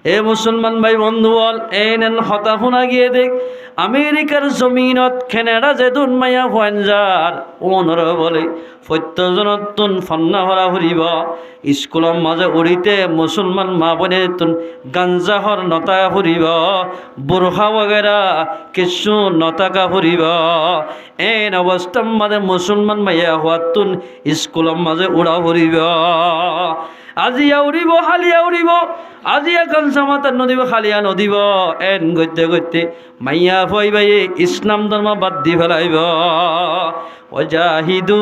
এ মুসলমান ভাই বন্ধু বল এন হতা শুনা গিয়ে দেখ আমেরিকার জমিনত কানাডা যে দুন মাইয়া ফাঞ্জার ওনর বলে প্রত্যেকজনত তুন ফন্না ভরা ফুরিব স্কুলের মাঝে উড়িতে মুসলমান মা বোনে তুন গাঞ্জাহর নতা ফুরিব বুরখা বগেরা কিছু নতাকা ফুরিব এন অবস্থার মাঝে মুসলমান মাইয়া হওয়ার তুন স্কুলের মাঝে উড়া ফুরিব আজিয়া উড়িব হালিয়া উড়িব আজিয়া গামছা মাতার নদীব খালিয়া নদীব এন গইতে গইতে মাইয়া ফই ভাই ইসলাম ধর্ম বাদ দি ফেলাইব ওয়াজাহিদু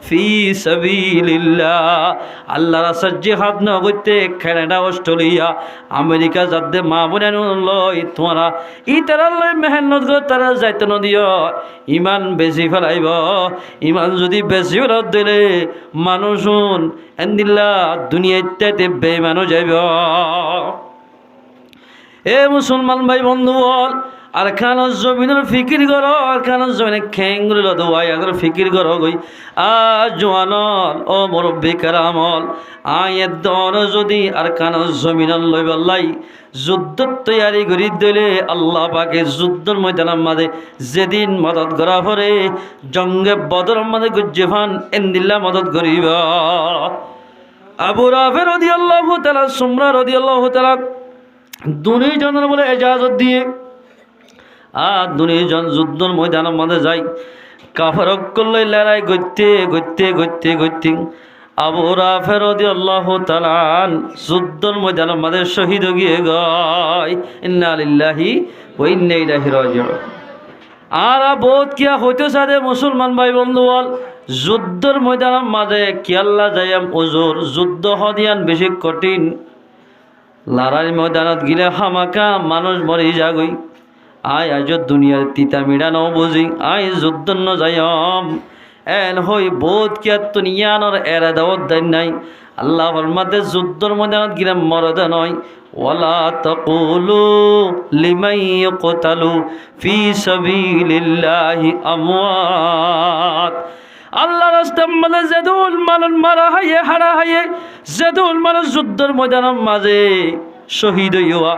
ফি সাবিলিল্লাহ আল্লাহর রাস্তায় জিহাদ ন গইতে কানাডা অস্ট্রেলিয়া আমেরিকা যাতে মা বোনেন লই তোমরা ই তারা লই মেহনত গো তারা যাইতে নদিও ইমান বেশি ফেলাইব ইমান যদি বেশি ফেলত দিলে মানুষুন এন্দিল্লা দুনিয়াতে বেঈমানও যাইব এ মুসলমান ভাই বন্ধু বল আর খানোর জমিনের ফিকির করো আর খানোর জমিনে খেঙ্গুলি লদুয়াই আগর ফিকির করো গই জোয়ানল ও মুরব্বী কেরামল আয়ের দন যদি আর খানোর জমিনের লই বললাই যুদ্ধ তৈয়ারি করি দিলে আল্লাহ পাকে যুদ্ধের ময়দানের মাঝে যেদিন মদত করা পরে জঙ্গে বদর মাঝে গুজ্জেফান এন্দিল্লা মদত করিব আবু রাফে রাদিয়াল্লাহু তাআলা সুমরা রাদিয়াল্লাহু তাআলা দুনিজনের বলে এজাজত দিয়ে দুনিজন যুদ্ধর ময়দানের মধ্যে যাই কাফারক করলে লড়াই গইতে গইতে গইতে গইতে আবু রাফে রাদিয়াল্লাহু তাআলা যুদ্ধর ময়দানের মধ্যে শহীদ গিয়ে গয় ইন্না লিল্লাহি ওয়া ইন্না ইলাইহি রাজিউন আর বহুত কিয়া হইতে সাদে মুসলমান ভাই বন্ধু বল যুদ্ধর ময়দানের মাঝে কি আল্লাহ যাইম ওজোর যুদ্ধ হদিয়ান বেশি কঠিন লড়াই ময়দানত গিলে হামাকা মানুষ মরি যাগই আজ দুনিয়ার তিতা মিড়া ন বুঝি যুদ্ধ ন যাইম এন হই বহুত কিয়া দুনিয়ানোর এরা দাওয়াত দেন নাই আল্লাহ ফরমাতে যুদ্ধর ময়দানত গিলে মরদ নয় ওয়ালা তাকুলু লিমান ইয়াকতালু ফি সাবিলিল্লাহি আমওয়াত আল্লাহ রাস্তার মাঝে যেদুল মানুষ মারা হাইয়ে হারা হাইয়ে যেদুল মানুষ যুদ্ধের ময়দানের মাঝে শহীদ হইয়া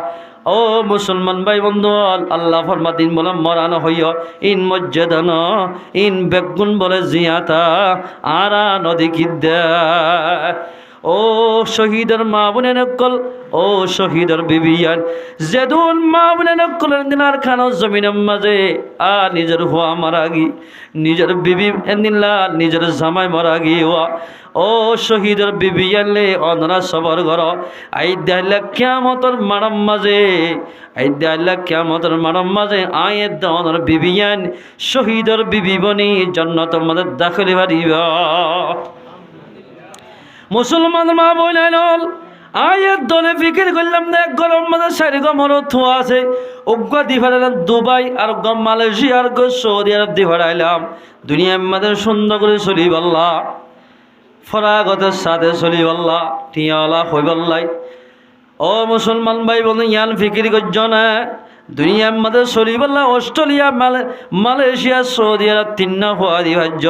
ও মুসলমান ভাই বন্ধু আল্লাহ ফরমাতিন বলে মরানো হইয় ইন মজ্জাদান ইন বেগুন বলে জিয়াতা আরা নদী কিদ্দা ও শহীদের মা বোনের নকল ও শহীদের বিবিয়ান যেদুন মা বোনের নকলের দিনার খানো জমিনের মাঝে নিজের হওয়া মারা গি নিজের বিবি এদিনলা নিজের জামাই মারা গিয়া ও শহীদের বিবিয়ানলে অনরা সবর ঘর আই দেহলা কিয়ামতের মারাম মাঝে আই দেহলা কিয়ামতের মারাম মাঝে আয়ের দনর বিবিয়ান শহীদের বিবি বনি জান্নাতের মাঝে দাখিল হইবা মুসলমান মা বইলেন আয়ের দলে ফিকির করলাম দেখ গরম মাঝে সারি গমর থোয়া আছে অজ্ঞ দি ফেলাইলাম দুবাই আর গম মালয়েশিয়া আর সৌদি আরব দি ফেলাইলাম দুনিয়ার মাঝে সুন্দর করে চলি বললা ফরাগতের সাথে চলি বললা টিয়ালা হই বললাই ও মুসলমান ভাই বলুন ইয়ান ফিকির করছ না দুনিয়ার মধ্যে চলি বললা অস্ট্রেলিয়া মালয়েশিয়া সৌদি আরব তিন্না হওয়া দি ভাজ্য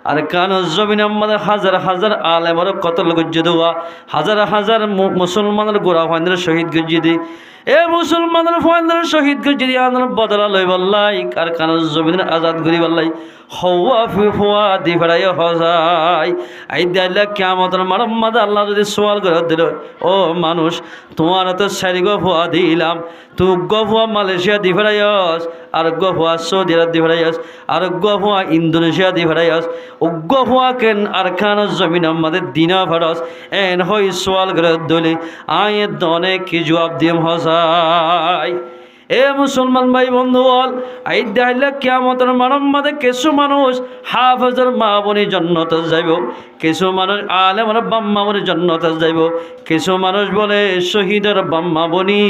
আর কান জমিনের মধ্যে হাজার হাজার আলেমর কতল গজ্জে দেওয়া হাজার হাজার মুসলমানের গোড়া ফাইন্দের শহীদ গজ্জে দি এ মুসলমানের ফাইন্দের শহীদ গজ্জে দি আন্দোলন বদলা লই বললাই আর কান জমিনের আজাদ করি বললাই হওয়া ফুয়া দি ফেরাই হজাই আই দিল্লা কিয়ামতের মারম মাদা আল্লাহ যদি সোয়াল করে দিল ও মানুষ তোমার তো সারি গো ফুয়া দিলাম তু গো ফুয়া মালয়েশিয়া দি ফেরাইস আর গো ফুয়া সৌদি আরব দি ফেরাইস আর গো ফুয়া ইন্দোনেশিয়া দি ফেরাইস ও গো ফুয়া কেন আর খান জমিন আমাদের দিনা ফেরস এন হই সোয়াল করে দিলে আয় দনে কি জবাব দিম হজাই এ মুসলমান ভাই বন্ধু বল, এই দেখাইলে কিয়ামতের মানব মাঝে কিছু মানুষ হাফেজের মা বনি জান্নাতে যাইব, কিছু মানুষ আলেমের বাম্মা বনি জান্নাতে যাইব, কিছু মানুষ বলে শহীদের বাম্মা বনি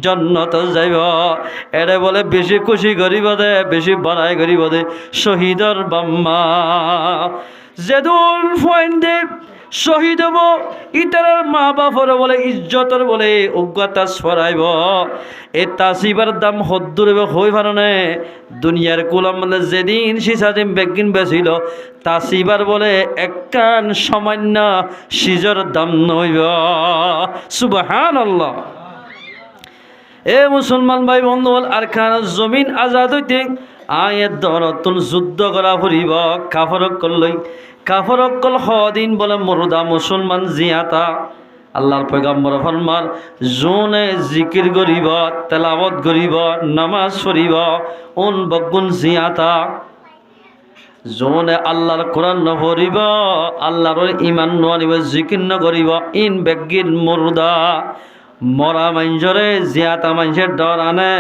জান্নাতে যাইব। এরে বলে বেশি খুশি করিব দে, বেশি বড়াই করিব দে শহীদের বাম্মা। যেদুল ফয়েন্দে শহীদ হব, ইতার মা বাপর বলে ইজ্জতর বলে অজ্ঞতা ছড়াইব। এই তাসিবার দাম হদ্দুর হই পারে দুনিয়ার কুলাম মানে যেদিন সিসাদিন বেগিন বেছিল তাসিবার বলে একখান সামান্য সিজর দাম নইব। সুবহানাল্লাহ। এ মুসলমান ভাই বন্ধু বল, আর খান জমিন আজাদ হইতে আয়ের দরতুন যুদ্ধ করা ফুরিব কাফরক লই। কাফরকল হদিন বলে মুর্দা মুসলমান জিয়াতা। আল্লাহর পয়গম্বর ফরমান, জোনে জিকির করিব, তেলাওয়াত করিব, নামাজ পড়িব, উন বগুন জিয়াতা। জোনে আল্লাহর কোরআন নপড়িব, আল্লাহর ইমান নআনিব, জিকির নকরিব, ইন বেগিন মুর্দা। মরা মানুষরে জিয়াতা মানুষের ডর আনে।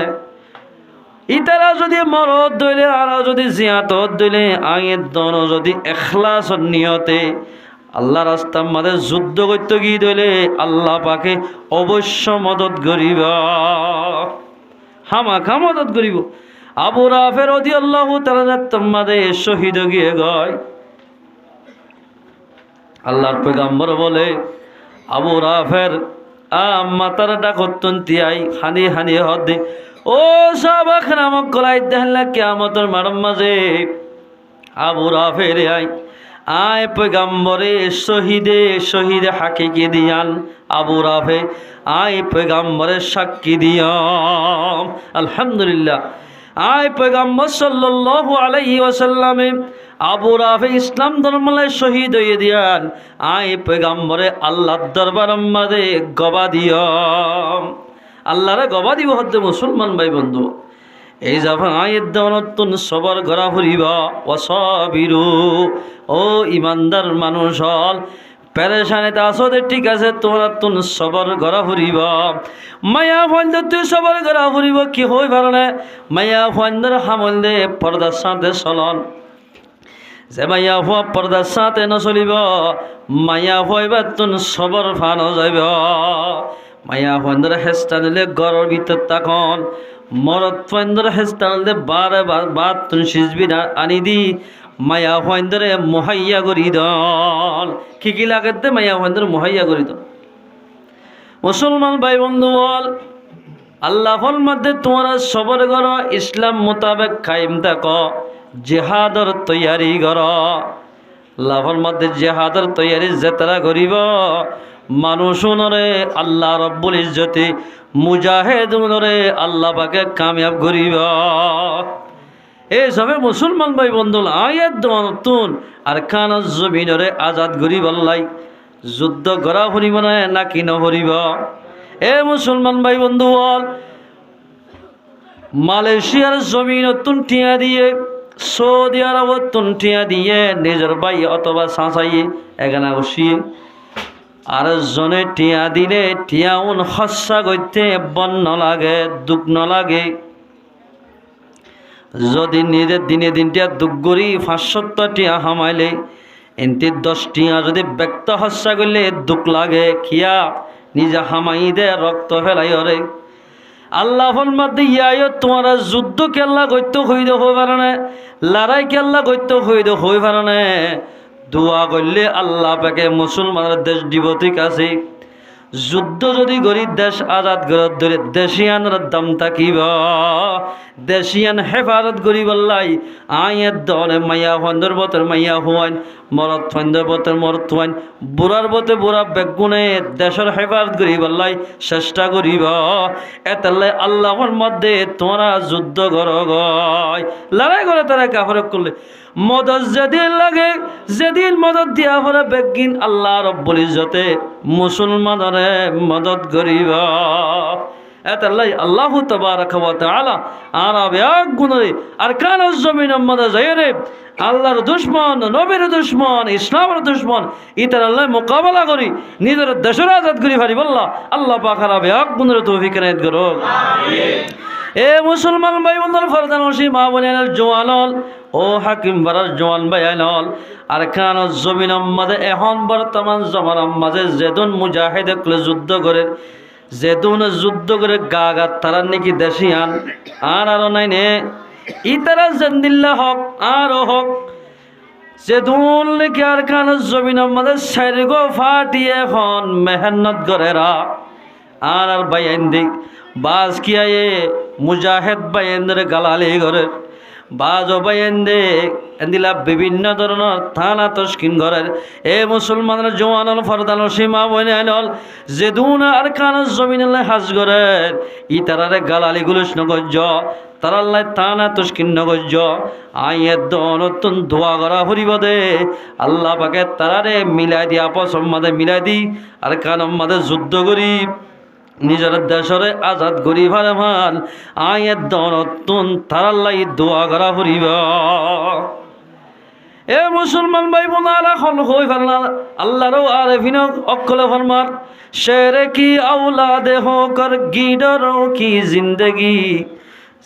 ইতারা যদি মরদ দইলে আর যদি জিয়াতত দইলে আইয়ের দন যদি এখলাস নিয়তে আল্লাহ রাস্তার মাঝে যুদ্ধ করতে গিয়ে দইলে আল্লাহ পাকে অবশ্য মদত করিব, হামাখা মদত করিব। আবু রাফের রাদিয়াল্লাহু তাআলা মাঝে শহীদ গিয়ে গয়। আল্লাহর পয়গম্বর বলে, আবু রাফের মাতার ডাকতন তিয়াই হানি হানি হদে। ও সাহাবাক নামক গলায় দেহলা কিয়ামতের মারম মাঝে আবু রাফের আয় পয়গম্বরে শহীদে শহীদে হাকিকি দিয়ান। আবু রাফে আয় পয়গম্বরের সাক্ষী দিয়াম। আলহামদুলিল্লাহ। আয় পয়গম্বর সাল্লাল্লাহু আলাইহি ওয়াসাল্লামে আবু রাফে ইসলাম ধর্মলে শহীদ হয়ে দিয়ান। আয় পয়গম্বরে আল্লাহর দরবার মাঝে গবা দিয়াম। আল্লাহরে গবা দিব হতে মুসলমান ভাই বন্ধু। এই যাবা আয়ের দনতুন সবর ঘরা ফুরিবা ওয়াসাবিরু। ও ইমানদার মানুষ হল, পেরেশানিতে আসো দে ঠিক আছে, তোমরা তুন সবর ঘরা ফুরিবা। মায়া ফান্দ তুই সবর ঘরা ফুরিব কি হই পারে মায়া ফান্দর হামল দে পর্দার সাথে চলন। যে মায়া হওয়া পর্দার সাথে নচলিব, মায়া হইবার তুন সবর ফানো যাইব। মায়া ফান্দর হেস্তা নিলে ঘরের ভিতর তখন মরদ ফান্দর হেস্তা নিলে বারে বাদ তুন সিজবি আনি দি মায়া ফান্দরে মুহাইয়া করি দল। কি লাগে দে মায়া ফান্দর মুহাইয়া করি দল। মুসলমান ভাই বন্ধু বল, আল্লাহর মধ্যে তোমরা সবর করো, ইসলাম মোতাবেক কায়েম থাকো, জেহাদর তৈয়ারি কর। আল্লাহর মধ্যে জেহাদর তৈয়ারি যেতারা করিব মানুষ নরে আল্লাহ রব্বুল ইজ্জতে মুজাহিদ নরে আল্লাহ পাকে কামিয়াব করিব। এই সবে মুসলমান ভাই বন্ধু আয়াত নতুন আর খান জমিনরে আজাদ করিব লাই যুদ্ধ করা ফুরিব না নাকি নভরিব। এ মুসলমান ভাই বন্ধু বল, মালয়েশিয়ার জমিন টিয়া দিয়ে, সৌদি আরবত টিয়া দিয়ে নিজের ভাই অথবা চাচাইয়ে এখানে বসিয়ে আর জনে টিয়া দিলে টিয়া উন সচ্চা করতে বন নলাগে, দুঃখ নলাগে। যদি নিজের দিনে দিনটিয়া দুঃখ করি 570 টিয়া হামাইলে এনটি 10 টিয়া যদি ব্যক্ত সচ্চা করলে দুঃখ লাগে, খিয়া নিজে হামাই দে রক্ত ফেলাই হরে। আল্লাহর মধ্যে ইয়ায় তোমার যুদ্ধ কেল্লা গত্য হইতে হই পারে না, লড়াই কেল্লা গত্য হইতে হই পারে না। দোয়া করলে আল্লাহ পাকে মুসলমানের দেশ দিব ঠিক আছে। যুদ্ধ যদি করি দেশ আজাদ করার ধরে দেশিয়ানের দাম থাকিব, দেশিয়ান হেফাজত করি বললাই আয়ের দলে মাইয়া ফন্দর বতর মাইয়া হুয়াইন, মরদ ফন্দর বতর মরদ হুয়াইন, বুড়ার বতে বুড়া বেগুনে দেশের হেফাজত করি বললাই চেষ্টা করিব। এতালে আল্লাহর মধ্যে তোমরা যুদ্ধ কর গয়, লড়াই করে তারা কাফরক করলে মদত যেদিন লাগে, যেদিন মদত দিয়া পরে বেগিন আল্লাহ রব্বুল ইজ্জতে মুসলমানরে মদত করিব। এতাল্লাই আল্লাহ তাবারাকা ওয়া তাআলা আর এক গুণরে আর কানাজ জমিনের মধ্যে যায়রে আল্লাহর দুশমন, নবীর দুশমন, ইসলামের দুশমন ইতার আল্লাহ মোকাবেলা করি নিজের দেশের আজাদ করি পারি বললা আল্লাহ পাক আর এক গুণরে তৌফিক এনায়েত করুক। এ মুসলমান ভাই বন্ধুর ফরদান ওসি মা বোনের জওয়ানল ও হাকিম বারার জওয়ান ভাইয়ানল আর কানাজ জমিনের মধ্যে এখন বর্তমান জমানার মাঝে যেদুন মুজাহিদ যুদ্ধ করে যেদুন যুদ্ধ করে গা গা তারা নাকি দেশিয়ান আর আরো নাই নে ইতারা জেন্দিল্লা হক আরো হক যেদুন নাকি আর কানাজ জমিনের মধ্যে সাইরগো ফাটি এখন মেহনত করেরা আর আর বাইন দিক বাজ কিয়ায়ে মুজাহিদ বাইনদের গালালি ঘরের বাজ ও বাইন্দে এন্দিলা বিভিন্ন ধরনের থানা তস্কিন ঘরের এ মুসলমানের জওয়ানল ফরদাল সীমা বইনাল যেদুন আর কানাজ জমিনালে হাজ ঘরের ইতারারে গালালি গুলুস নগজ্য তারাল্লাই থানা তস্কিন নগজ্য আইয়ের নতুন দোয়া করা ফুরিব দে আল্লাহ পাকে তারারে মিলাই দিয়া পছন্দ মিলাই দি আর কানম মাদে যুদ্ধ করি নিজের দেশরে আজাদ করি ভালে ভাল আয়ের দনতুন তারাল্লাই দোয়া করা ফুরিব। এ মুসলমান ভাই বোনারা হল হই ফেলনা আল্লাহরও আরেফিন অকলে ফরমার শেরে কি আওলাদে হোকর গিডরও কি জিন্দগি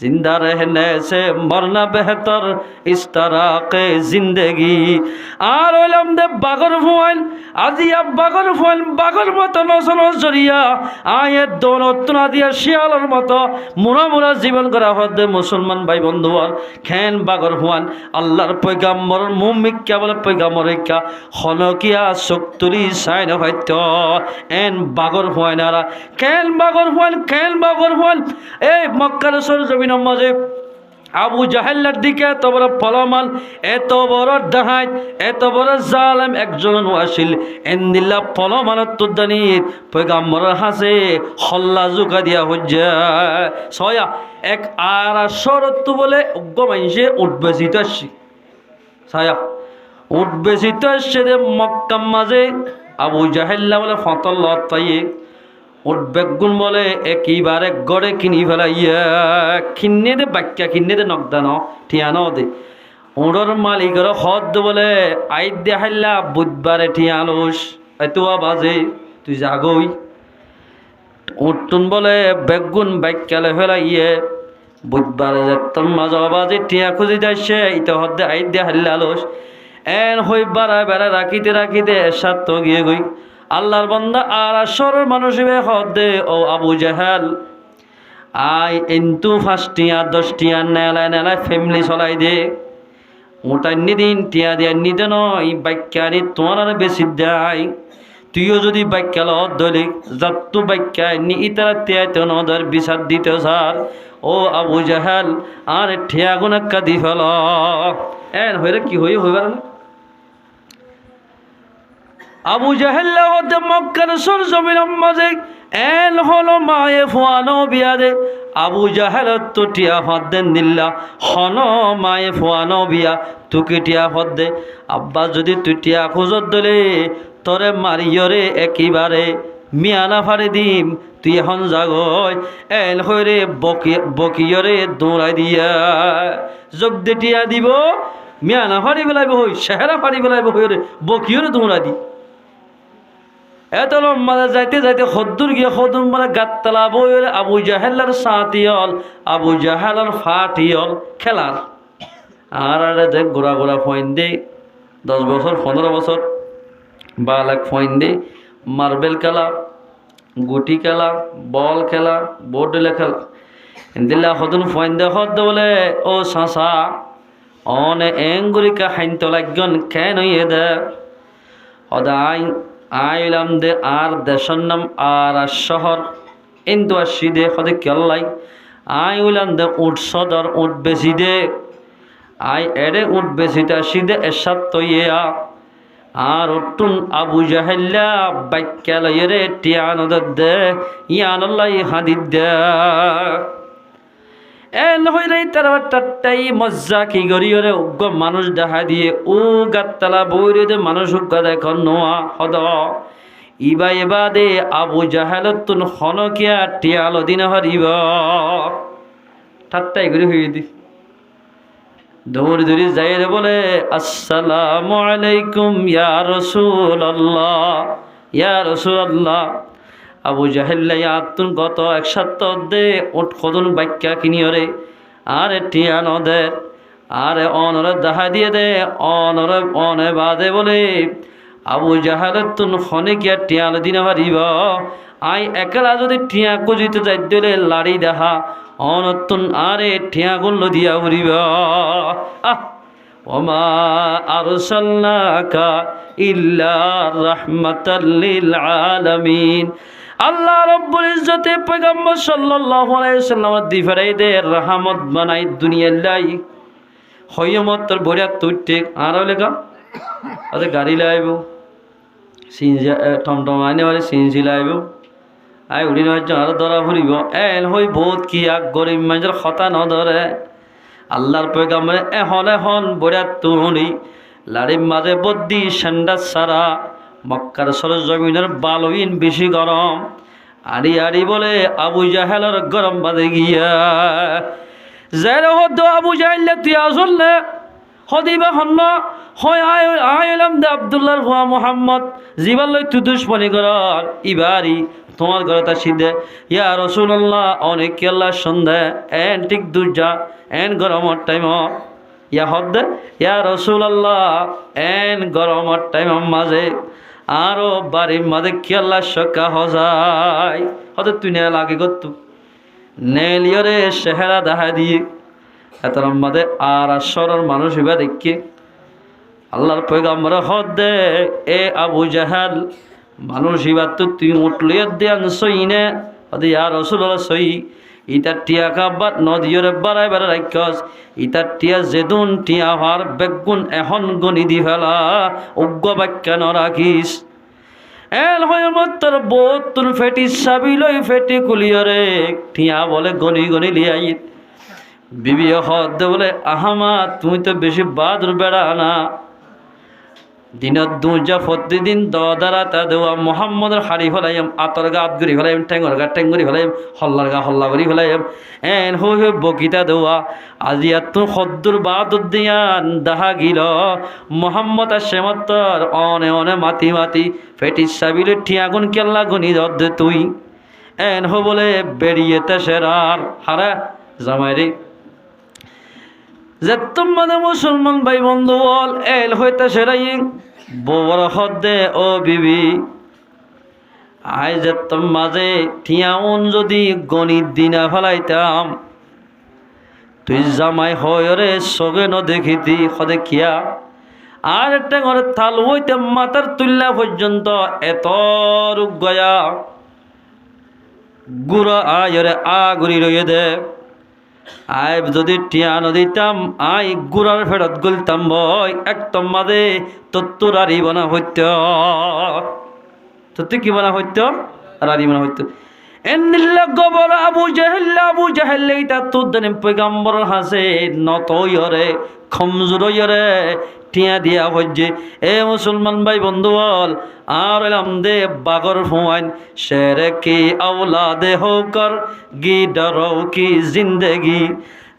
जिंदा रहने से मरना बेहतर इस तरह के जिंदगी আর হইলাম দে বাগর ফুয়াইল আজিয়া বাগর ফুয়াইল বাগর মতো নসল জরিয়া আয়ের দৌলত দিয়া শিয়ালের মতো মুরা মুরা জীবন করা হতে মুসলমান ভাই বন্ধুয়ার খেন বাগর ফুয়াইল আল্লাহর পয়গাম্বর মুমিক্কা বলে পয়গাম্বরিকা হনকিয়া শক্তুরি সাইন হইত এন বাগর ফুয়াইনারা খেন বাগর ফুয়াইল এই মক্কার সরজমিন মাঝে আবু জাহেলের দিকে এত বড় ফলমাল এত বড় ডাহাত এত বড় জালেম একজন আসিল এন্দিল্লা ফলমালত তুদানির পয়গাম্বরের হাসে হল্লা জুকা দিয়া হজ্জা ছয়া এক আর শরত বলে গমাইছে উঠবে জিতাসি ছায়া উঠবে জিতাসে মক্কার মাঝে আবু জাহেল্লা বলে ফতল্লত পাইয়ে উদ্বেগুন বলে একেবারে গড়ে কিনি ফেলাইয়া কিনে দে বাক্যা কিনে দে নকদান ঠিয়ানো দে ওড়র মালিকের হদ বলে আইদ দে হাইল্লা বুধবারে ঠিয়ানোস এতুয়া বাজে তুই জাগই উঠতুন বলে বেগুন বাক্যালে ফেলাইয়ে বুধবারে যেতন মাঝ বাজে টিয়া খুঁজি যাচ্ছে ইতো হদ দে আইদ দে হাইল্লা লোস এন হই বাড়া বেড়া রাখিতে এসাত তো গিয়ে গই আল্লাহর বান্দা আর আসরের মানুষ হদে ও আবু জাহেল আই ইন্তু 5টিয়া 10টিয়া নেলায় ফ্যামিলি চলাই দে ওটা নিদিন টিয়া দিয়া নিদে নয় বাক্যানি তোমার আর বেশি দেয় তুইও যদি বাক্যাল ধরে যাত্তু বাক্যায় নি ইতারা তিয়াইতে নদর বিচার দিতে স্যার ও আবু জাহেল আর ঠিয়া গুণাক্কা দি ফেল এন হইলে কি হইবার না আবু জাহেল্লা হতে মক্কার সরজমিনের মাঝে এন হলো মায়ে ফুয়ানো বিয়া দে আবু জাহেল তো টিয়া ফাঁদ দেন দিল্লা হন মায়ে ফুয়ানো বিয়া তুকে টিয়া ফাঁদ দে আব্বা যদি তুই টিয়া খোঁজত দলে তোরে মারিয়রে একেবারে মিয়ানা ফাড়ে দিম তুই এখন জাগয় এন হইরে বকিয়রে দৌড়াই দিয়া যোগ দে টিয়া দিব মিয়ানা ফাড়ি বেলাইব হই সেহেরা ফাড়ি বেলাইব হইরে বকিয়রে দৌড়াই দি এত লম্বা যাইতে যাইতে খদ্দুর গিয়ে খদুর মানে গাততলা বইয়ের আবু জাহেলার সাথিয়ল আবু জাহেলার ফাটিয়ল খেলার আর দেখ গোড়া ফয়েন দে 10 বছর 15 বছর বালাক ফয়েন দে মার্বেল খেলা গুটি খেলা বল খেলা বোর্ডলে খেলা দিল্লা খদুন ফয়েন দে খদ বলে ও সাসা অনে এঙ্গুরিকা হাইন্ত লাগন কেন ইয়ে দে অদাই আইলাম দে আর দেশের নাম আর শহর কিন্তু আসি দে সদে কেল্লাই আই উলাম দে উঠ সদর উঠ বেশি দে আই এরে উঠ বেশিতে আসি দে এসাত তৈয়া আর উঠুন আবু জাহেল্লা বাক্যালয় রে টিয়ান দে ইয়ানল্লাই হাদিদ দে এন হইলে তারা টাট্টাই মজ্জা কি গরিয়রে উগ্র মানুষ দেখা দিয়ে ও গাতলা বইরে দে মানুষ উগ্র দেখো নোয়া হদ ইবা এবাদে আবু জাহেলতুন হনকিয়া টিয়ালো দিন হরিব ঠাট্টাই করে হয়ে দি দৌড়ি দৌড়ি যাই রে বলে আসসালামু আলাইকুম ইয়া রাসূলুল্লাহ ইয়া রাসূলুল্লাহ। আবু জাহেল আতুন গত এক সপ্তাহ দে ওট কদন বাক্যা কিনিয়রে আরে টিয়া নদের আরে অনরে দেখা দিয়ে দে অনরে অনে বাদে বলে আবু জাহেলের তুন খনে গিয়া টিয়াল দিন পারিব আই একলা যদি টিয়া কুজিতে যাই দিলে লাড়ি দেখা অনতুন আরে টিয়া গুলো দিয়া উড়িব আহ ওমা আরসালনাকা ইল্লা রাহমাতাল লিল আলামিন। আল্লাহ রাব্বুল ইজ্জতে পয়গম্বর সাল্লাল্লাহু আলাইহি ওয়াসাল্লাম দিফারাই দে রহমত বানাই দুনিয়ার লাই হয়মত তোর বড়িয়া তুইতে আর লেখা আরে গাড়ি লাইব সিনজি টমটম আইনে বলে সিনজি লাইব আই উড়ি নয় আর ধরা ফুরিব এন হই বহুত কি আগ গরিব মানুষের কথা ন ধরে আল্লাহর পয়গম্বরে এখন বড়িয়া তুনি লাড়ির মাঝে বদ্দি সেন্ডা সারা মক্কার সরজমিনের বালুইন বেশি গরম আড়ি আড়ি বলে আবু জাহেলের গরম বাদে গিয়া যাই হদ আবু জাহেল তুই আসল না হদিবা হন্ন হয় আইলাম দে আব্দুল্লাহর হুয়া মোহাম্মদ জীবাল লই তুই দুশ্মনী করার ইবারি তোমার ঘরে তা সিদ্ধে ইয়া রাসূলুল্লাহ অনেক আল্লাহ সন্ধ্যা এন ঠিক দুজা এন গরমর টাইম ইয়া হদ ইয়া রাসূলুল্লাহ এন গরমর টাইম মাঝে আরো বাড়ির মাঝে কি আল্লাহ সকা হজাই হতে তুই নে লাগে গত্তু নেলিয়রে চেহারা দেখা দিয়ে এত মাঝে আর আসরের মানুষ ইবা দেখি আল্লাহর পয়গম্বর হদ দে এ আবু জাহেল মানুষ ইবার তো তুই উঠলিয়ে দেন সই নে হদে ইয়া রাসূলুল্লাহ সই ইতার টিয়া কাব্বাত নদীরে বাড়াই বাড়াই রাখস ইতার টিয়া যেদুন টিয়া হওয়ার বেগুন এখন গণি দি ফেলা উগ্র বাক্যা ন রাখিস এল হয় তোর বোধ তোর ফেটি চাবি লই ফেটি কুলিয়রে টিয়া বলে গনি গনি লিয়াই বিবি হদ বলে আহামা তুমি তো বেশি বাদুর বেড়া না দিনত দুজা প্রতিদিন দারা তা দেওয়া মোহাম্মদের হাড়ি ফেলাইম আতর গা আত গড়ি ফেলাইম ঠেঙ্গর গা ঠেঙ্গরি ফেলাইম হল্লার গা হল্লা করি ফেলাইম এন হই হই বকিতা দেওয়া আজি এত সদ্দুর বাদুর দিয়ান দাহা গিল মোহাম্মদ আর সেমত্তর অনে অনে মাতি মাতি ফেটিস সাবিলে ঠিয়াগুন কেল্লা গুনি দে তুই এন হো বলে বেরিয়েতে সেরার হারা জামাইরি যে তোমাদের মুসলমান ভাই বন্ধু বল এল হইতে সেরাই বড় হদে ও বিবি আই যে তোম মাঝে ঠিয়াউন যদি গণিত দিনা ফেলাইতাম তুই জামাই হয়রে সগে ন দেখিতি হদে কিয়া আর একটা ঘরে থাল হইতে মাথার তুল্লা পর্যন্ত এত রূপ গয়া গুড়া আয়রে আগুরি রয়ে দে আই যদি টিয়া নদিতাম আই গুড়ার ফেরত গলতাম বই একদম মাদে তোর আরি বানা হইত তোর কি বানা হইত আর আরি বানা হইত এন্দিল্লা গবর আবু জাহেল ইতা তোর দেন পয়গম্বর হাসে নতয়রে খমজুরয়রে টিয়া দিয়া হজ্জে এ মুসলমান ভাই বন্ধু বল আর এলাম দে বাগর ফুয়াইন শেরে কি औलादे होकर गी डरो की जिंदगी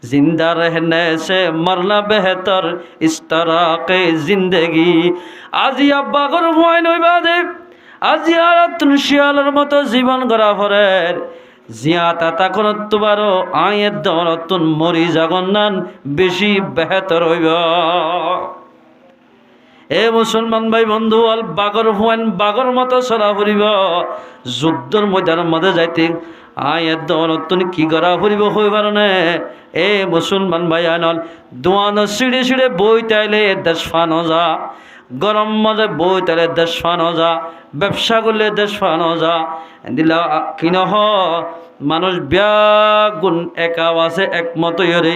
जिंदा रहने से मरना बेहतर इस तरह के जिंदगी আজিয়া বাগর ফুয়াইন হইবা দে আজিয়া তুন শিয়ালের মতো জীবন গড়া ভরের জিয়া তাতা করত তুবারো আয়ের দরতুন মরি জগন্নান বেশি বেহতর হইব এ মুসলমান ভাই বন্ধু অল বাগর হুয়ান বাগর মতো সরা ফুরিব যুদ্ধর ময়দানের মধ্যে যাইতে আয়ের দরতুন কি গড়া ফুরিব হইবার নে এ মুসলমান ভাই আনল দোয়ান সিঁড়ে সিঁড়ে বই তাইলে দেশ ফানো যা গরম মজে বই তাইলে দেশ ফানো যা ব্যবসা করলে দেশ ফানো যা দিলা কিনহ মানুষ ব্যাগুণ একা আছে একমত ইরে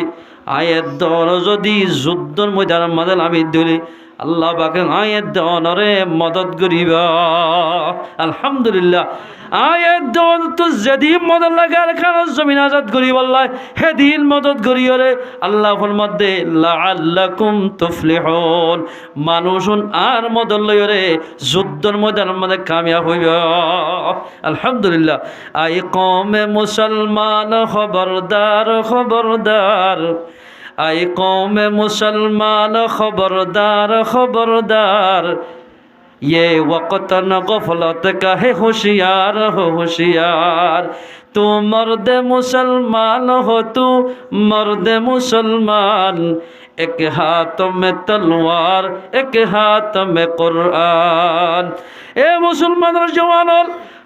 আয়ের দর যদি যুদ্ধর ময়দানের মাঝে আমি দিলি আল্লাহ পাকে আয়াত দেওয়ানরে মদত করিবা। আলহামদুলিল্লাহ আয়াত দেওয়ান তো যেদিন মদত লাগে আর খান জমিন আজাদ করিব আল্লাহ সেদিন মদত করিয়রে আল্লাহর মধ্যে লাআল্লাকুম তুফলিহুন মানুষুন আর মদত লইরে যুদ্ধর ময়দানের মধ্যে কামিয়াব হইব। আলহামদুলিল্লাহ আই কওমে মুসলমান খবরদার খবরদার আই কওমে মুসলমান খবরদার খবরদার ये वक़्त न गफलत का है होशियार हो होशियार तू मर्द मुसलमान हो तू मर्द मुसलमान एक हाथ में तलवार एक हाथ में कुरान ए मुसलमान जवान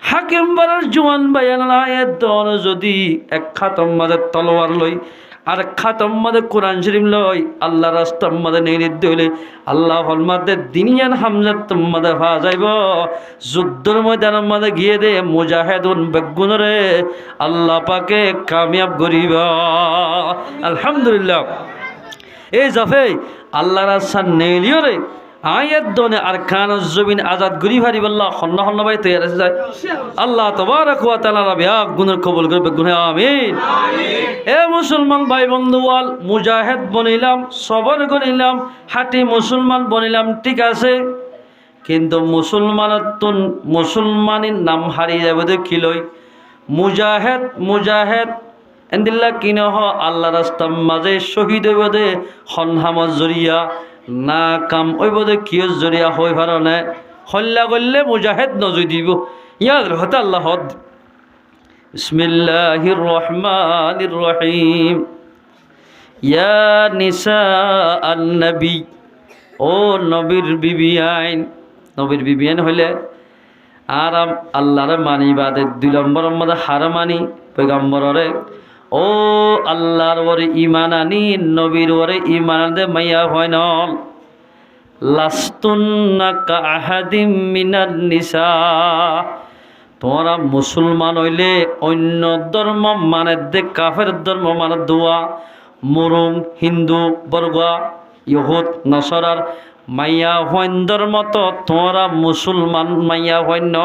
हाकिम बार जवान बयान आयत दोन যদি এক হাতের মধ্যে তলোয়ার লই আর খাতম মধ্যে কোরআন শরীফ লই আল্লাহ রাস্তার মধ্যে নির্দিষ্ট হইলে আল্লাহ ফরমাতে দিনিয়ান হামজাত মধ্যে পা যাইব যুদ্ধের ময়দানের মধ্যে গিয়ে দে মুজাহিদুন বেগুনরে আল্লাহ পাকে কামিয়াব করিব। আলহামদুলিল্লাহ এই জাফে আল্লাহ রাস্তা নেলিও রে আয়াত দনে আর খান জমিন আজাদ গরি ভারি আল্লাহ হন্না হন্না ভাই তৈরি আছে যায় আল্লাহ তাবারক ওয়া তাআলা রাবিয়া গুনাহ কবুল করবে গুনাহ আমিন। এ মুসলমান ভাই বন্ধুওয়াল মুজাহিদ বনিলাম সবর গনিলাম হাটি মুসলমান বনিলাম ঠিক আছে কিন্তু মুসলমানের নাম হারিয়ে যাবে দেখিলই মুজাহিদ মুজাহিদ এন্দিল্লা কিনহ আল্লাহ রাস্তার মাঝে শহীদ হইব দে হনহামত জরিয়া না কাম ওই বোধে কিয় জরিয়া হই পার না হল্লা করলে মুজাহিদ নজর দিব ইয়াদ হতে আল্লাহ বিসমিল্লাহির রহমানির রহিম ইয়া নিসা আন নবী ও নবীর বিবি আইন নবীর বিবি আইন হইলে আরাম আল্লাহরে মানি বাদে 2 নম্বর মধ্যে হার মানি পয়গম্বররে ও আল্লাহর ওরে ঈমান আনি নবীর ওরে ঈমান দে মাইয়া হয় না লাস্তুন্না কা আহাদিম মিনান নিসা তোমরা মুসলমান হইলে অন্য ধর্ম মানে দে কাফের ধর্ম মানে দোয়া মুরুম হিন্দু বর্গা ইহুদ নসরার মাইয়া হইন্দর মতো তোমরা মুসলমান মাইয়া হইন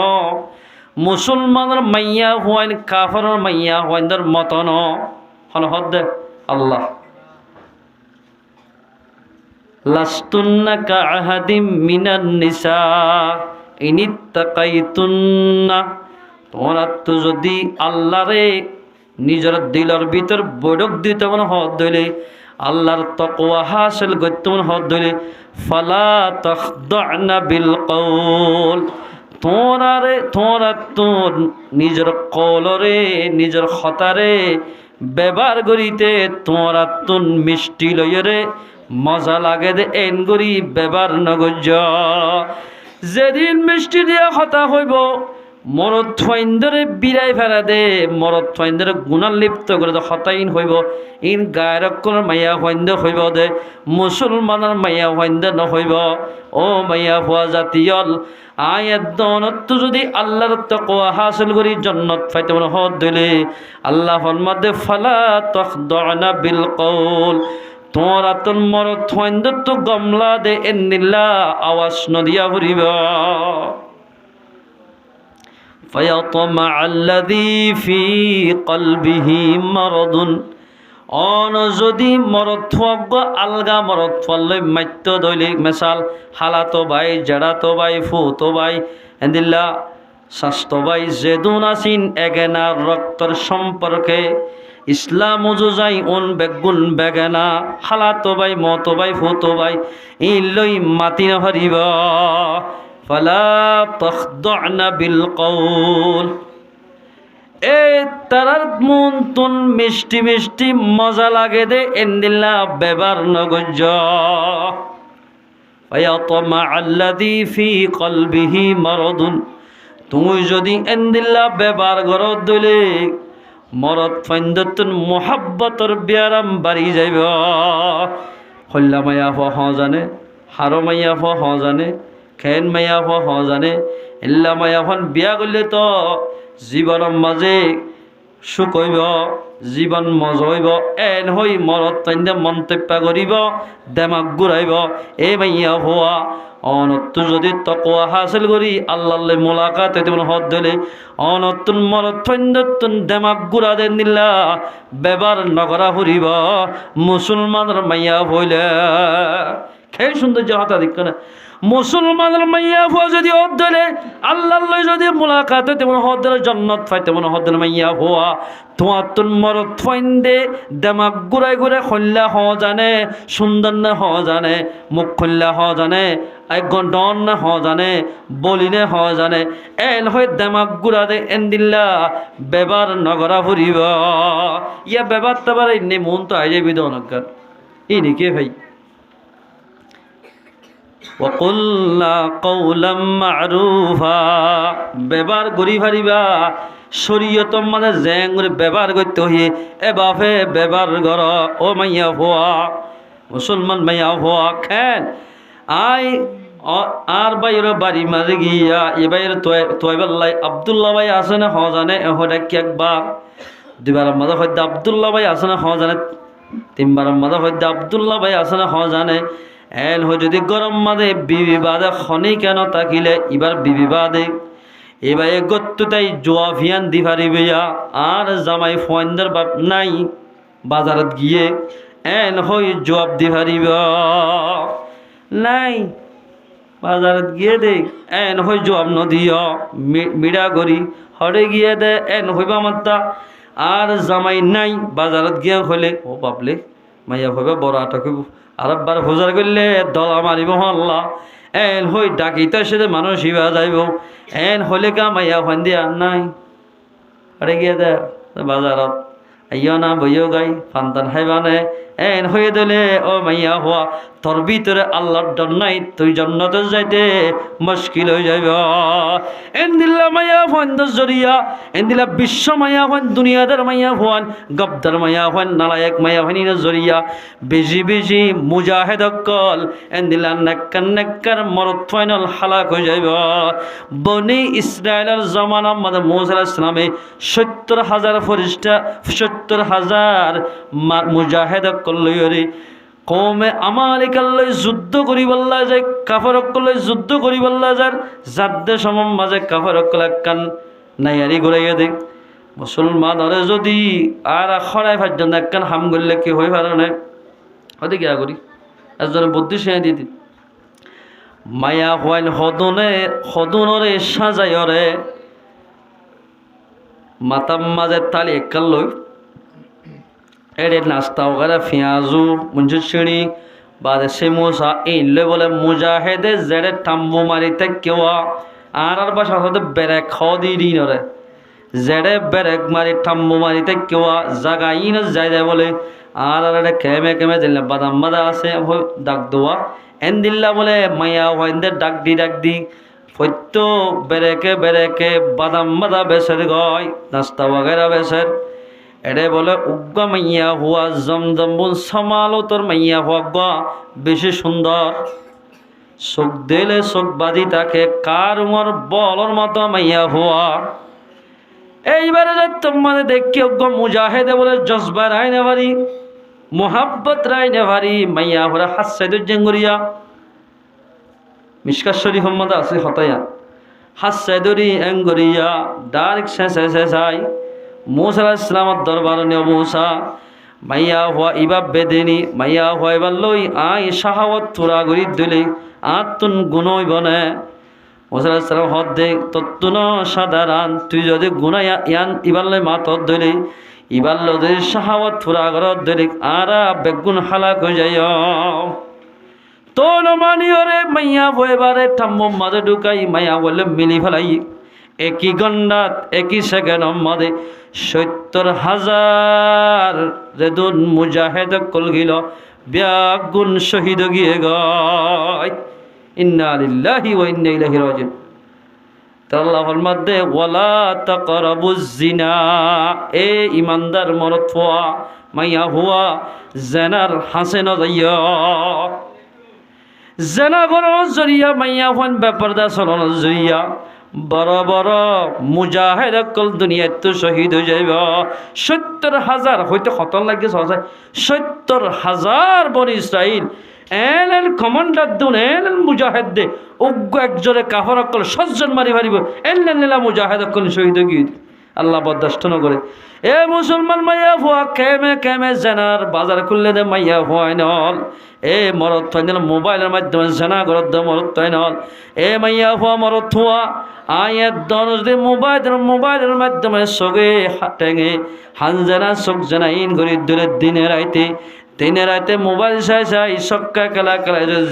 মুসলমানের মাইয়া হইন কাফেরের মাইয়া হইন্দর মতো ন হল হদ আল্লাহ লাস্তুন্না কা আহাদিম মিনান নিসা ইনিত্তাকাইতুন্না তোমরা তো যদি আল্লাহরে নিজের দিলের ভিতর বৈঠক দিতে মনে হদ দইলে আল্লাহর তাকওয়া হাসিল করতে মনে হদ দইলে ফালা তাখদানা বিল কওল তোমরা তো নিজের কলরে নিজের খতারে ব্যবহার করিতে তোমরা তো মিষ্টি লইরে মজা লাগে দে এন করি ব্যবহার নগজ যেদিন মিষ্টি দিয়া কথা হইব মরদ ফাইন্দরে বিরাই ফেরা দে মরদ ফাইন্দরে গুণার লিপ্ত করে দে হতাইন হইব ইন গায়রকর মাইয়া ফাইন্দ হইব দে মুসলমানের মাইয়া ফাইন্দ নহইব ও মাইয়া হওয়া জাতীয়ল আয়াত দনত যদি আল্লাহর তাকওয়া হাসিল করি জান্নাত পাইতে মনে হদ দিলে আল্লাহ ফরমাদে ফালা তাখদানা বিল কওল তোমরা তোর মরদ ফাইন্দ তো গমলা দে এন্নিল্লা আওয়াজ নদিয়া ভরিব فيطمع الذي في قلبه مرض অন যদি মরদ থাকব আলগা মরদ ফলে মাত্য দৈলিক মেশাল হালাতো ভাই জেড়াতো ভাই ফুতো ভাই এন্দিল্লা স্বাস্থ্য ভাই যেদুন আসিন এগেনা রক্তর সম্পর্কে ইসলাম উজুজাই উন বেগুন বেগেনা হালাতো ভাই মতো ভাই ফুতো ভাই ইলই মাতি নহরিব ফালা তাখদানা বিল কওল এ তারার মন তুন মিষ্টি মিষ্টি মজা লাগে দে এন্দিল্লা ব্যবহার নগজ ফায়াতমা আল্লাযী ফি কলবিহি মারাদুন তুমি যদি এন্দিল্লা ব্যবহার করত দিলে মরদ ফাইন্দতুন মুহাব্বতর বিয়ারাম বাড়ি যাইব হল্লা মায়া হ জানে হার মাইয়া হ জানে খেন মাইয়া হ জানে এল্লা মায়া বিয়া করলে তো জীবনের মাঝে সুখ হইব জীবন মজা হইব এন হই মরত তৈন্দে মন্তব্য করিব দেমাগ ঘুরাইব এ মাইয়া হওয়া অনত্তু যদি তকওয়া হাসিল করি আল্লাহর মোলাকাত তেমন হদ দিলে অনত্তুন মরত তৈন্দতুন দেমাগ ঘুরা দেন দিল্লা ব্যবহার নগরা ফুরিব মুসলমানের মাইয়া হইলে খেয়ে সৌন্দর্য হতা দিক না মুসলমানের মাইয়া ফুয়া যদি হদ দিলে আল্লাহর যদি মোলাকাত তেমন হদ দিলে জন্নত পাই তেমন হদ দিলে মাইয়া ফুয়া তোমার তুন মরত ফাইন্দে দেমাগ ঘুরাই ঘুরে খল্লা হ জানে সুন্দর না হ জানে মুখ খল্লা হ জানে ডন না হ জানে বলিনে হ জানে এন হয়ে দেমাগ ঘুরা দে এন দিল্লা বেবার নগরা ফুরিব ইয়া বেবার তাবার এনে মন তো আই যাবি দনকার ই নিকে ভাই ওয়াকুল্লা কওলাম মারুফা বেবার গরি ফারিবা শরীয়ত মানে জেং করে ব্যবহার করতে হইয়ে এ বাপে ব্যবহার কর ও মাইয়া হওয়া মুসলমান মাইয়া হওয়া খেন আই আর বাইর বাড়ি মাঝে গিয়া এ বাইর তোয়াইবাল্লাই আবদুল্লাহ ভাই আছে না হ জানে এহরে কি একবার দুইবার মাঝে হয়তো আবদুল্লাহ ভাই আছে না হ জানে তিনবার মাঝে হয়তো আবদুল্লাহ ভাই আছে না হ জানে এন হয় যদি গরম মাঝে বিবি বাদে খনি কেন তাকিলে এবার বিবি বাদে এবার গত্তু তাই জোয়া ভিয়ান দি পারিবে আর জামাই ফোয়ান্দার বাপ নাই বাজারত গিয়ে এন হই জবাব দি পারিব নাই বাজারত গিয়ে দে এন হই জবাব নদিও মিড়া করি হরে গিয়ে দে এন হইবা মাত্তা আর জামাই নাই বাজারত গিয়ে হলে ও বাবলে মাইয়া হইবা বড় আটক হইব আর একবার হোজার করলে দলা মারিব আল্লাহ এন হই ডাকিতে সাথে মানুষ ইবা যাইব এন হলে কা মাইয়া ফান দিয়া নাই আরে গিয়ে দে বাজারত আইয় না বইও গাই ফান্তান হাইবানে এন হয়ে দিলে ও মাইয়া হওয়া তোর ভিতরে আল্লাহর ডর নাই তুই জন্নতে যাইতে মুশকিল হয়ে যাইব এন দিল্লা মাইয়া ফান জরিয়া এন দিলা বিশ্ব মাইয়া ফান দুনিয়াদার মাইয়া ফান গবদার মাইয়া ফান নালায়েক মাইয়া ফানি জরিয়া বেশি বেশি মুজাহিদ কল এন দিলা নেককার মরদ ফাইনাল হালাক হয়ে যাইব বনি ইসরায়েলের জামানা আমাদের মুসা আলাইহিস সালামে ৭০,০০০ ফেরেশতা ৭০,০০০ মুজাহিদ কল্লয়রে কৌমে আমালিকাল্লাই যুদ্ধ করিবাল্লা যায় কাফারকল্লাই যুদ্ধ করিবাল্লা যার যাদ্দে সমম মাঝে কাফারকল একখান নাইয়ারি ঘুরাইয়া দে মুসলমান আরে যদি আর খরাই ভাজ্য একখান হাম করলে কি হয়ে পারে না হতে কি করি একজনে বুদ্ধি সে দিদি মায়া হওয়াইন হদনরে সাজাইরে মাতাম মাঝে তালি একাল লই এড়ে নাস্তা ওগারে পেঁয়াজু মুঞ্জু ছিঁড়ি বাদে সেমোসা এইলে বলে মুজাহেদে জেড়ে টাম্বু মারিতে কেওয়া আর বাসা হতে বেরেক খাওয়া দিয়ে দিই নরে জেড়ে বেরেক মারি টাম্বু মারিতে কেওয়া জাগাই না যাই যায় বলে আর কেমে কেমে দিলে বাদাম বাদা আছে ডাক দেওয়া এন দিল্লা বলে মাইয়া হইন্দে ডাক দি ফৈত্য বেরেকে বাদাম বাদা বেসের গয় নাস্তা বগেরা বেসের এড়ে বলে উগ্গা মাইয়া হওয়া জমজম্বুল সামালো তোর মাইয়া হওয়া গা বেশি সুন্দর চোখ দিলে চোখ বাদি তাকে কার উমর বলর মতো মাইয়া হওয়া এইবারে তোমার দেখি অজ্ঞ মুজাহেদে বলে জজবা রায় নেভারি মোহাব্বত রায় নেভারি মাইয়া হরা হাসাইদুর জেঙ্গুরিয়া মিশকাত শরীফ মোহাম্মদ আছে হতায়া হাসাইদুরি এঙ্গুরিয়া ডাইরেক্ট শেষাই মুসা আলাইহিস সালামের দরবার নিয়ে মুসা মাইয়া হওয়া ইবা বেদেনি মাইয়া হওয়া এবার লই আই শাহাওয়াত তুরা গরি দিলে আতুন গুণই বনে মুসা আলাইহিস সালাম হদ দে তত্তুন সাধারণ তুই যদি গুণাই ইয়ান ইবার লই মা তত দিলে ইবার লই শাহাওয়াত তুরা গর দিলে আরা বেগুন হালাক হয়ে যায় তো নমানিয়রে মাইয়া হইবারে ঠাম্মু মাঝে ঢুকাই মাইয়া বলে মিলি ফেলাই একই গন্ডাত একই সেকেন্ড মধ্যে ৭০,০০০ রেদুন মুজাহেদ কল গিল ব্যাগুন শহীদ গিয়ে গয় ইন্না লিল্লাহি ওয়া ইন্না ইলাইহি রাজিউন আল্লাহর মধ্যে ওয়ালা তাকরাবুজ জিনা এ ইমানদার মরদ ফোয়া মাইয়া হুয়া জেনার হাসেন যাইয়া জেনা করো জরিয়া মাইয়া হন বেপরদা চলন জরিয়া বড় বড় মুজাহিদ অকল দুনিয়াত তো শহীদ হয়ে যাইব ৭০,০০০ হয়তো খতর লাগে ৭০,০০০ বনি ইসরাইল এলেন কমান্ডার দুন এলেন মুজাহিদ দে অজ্ঞ একজনে কাফর অকল ৭০ মারি মারিব এলেন লীলা মুজাহিদ অকল শহীদ গীত আল্লাহ বরদাস্ত ন করে এ মুসলমান মাইয়া ফুয়া কেমে কেমে জেনার বাজার খুললে দে মাইয়া ফুয়াই নল এ মরত থাইনল মোবাইলের মাধ্যমে জেনা করত দে মরত থাইনল এ মাইয়া ফুয়া মরত থুয়া আয়ের দন যদি মোবাইলের মাধ্যমে সগে টেঙে হানজেনা চোখ জেনা ইন করি দিলে দিনে রাইতে মোবাইল চাই সক্কা খেলা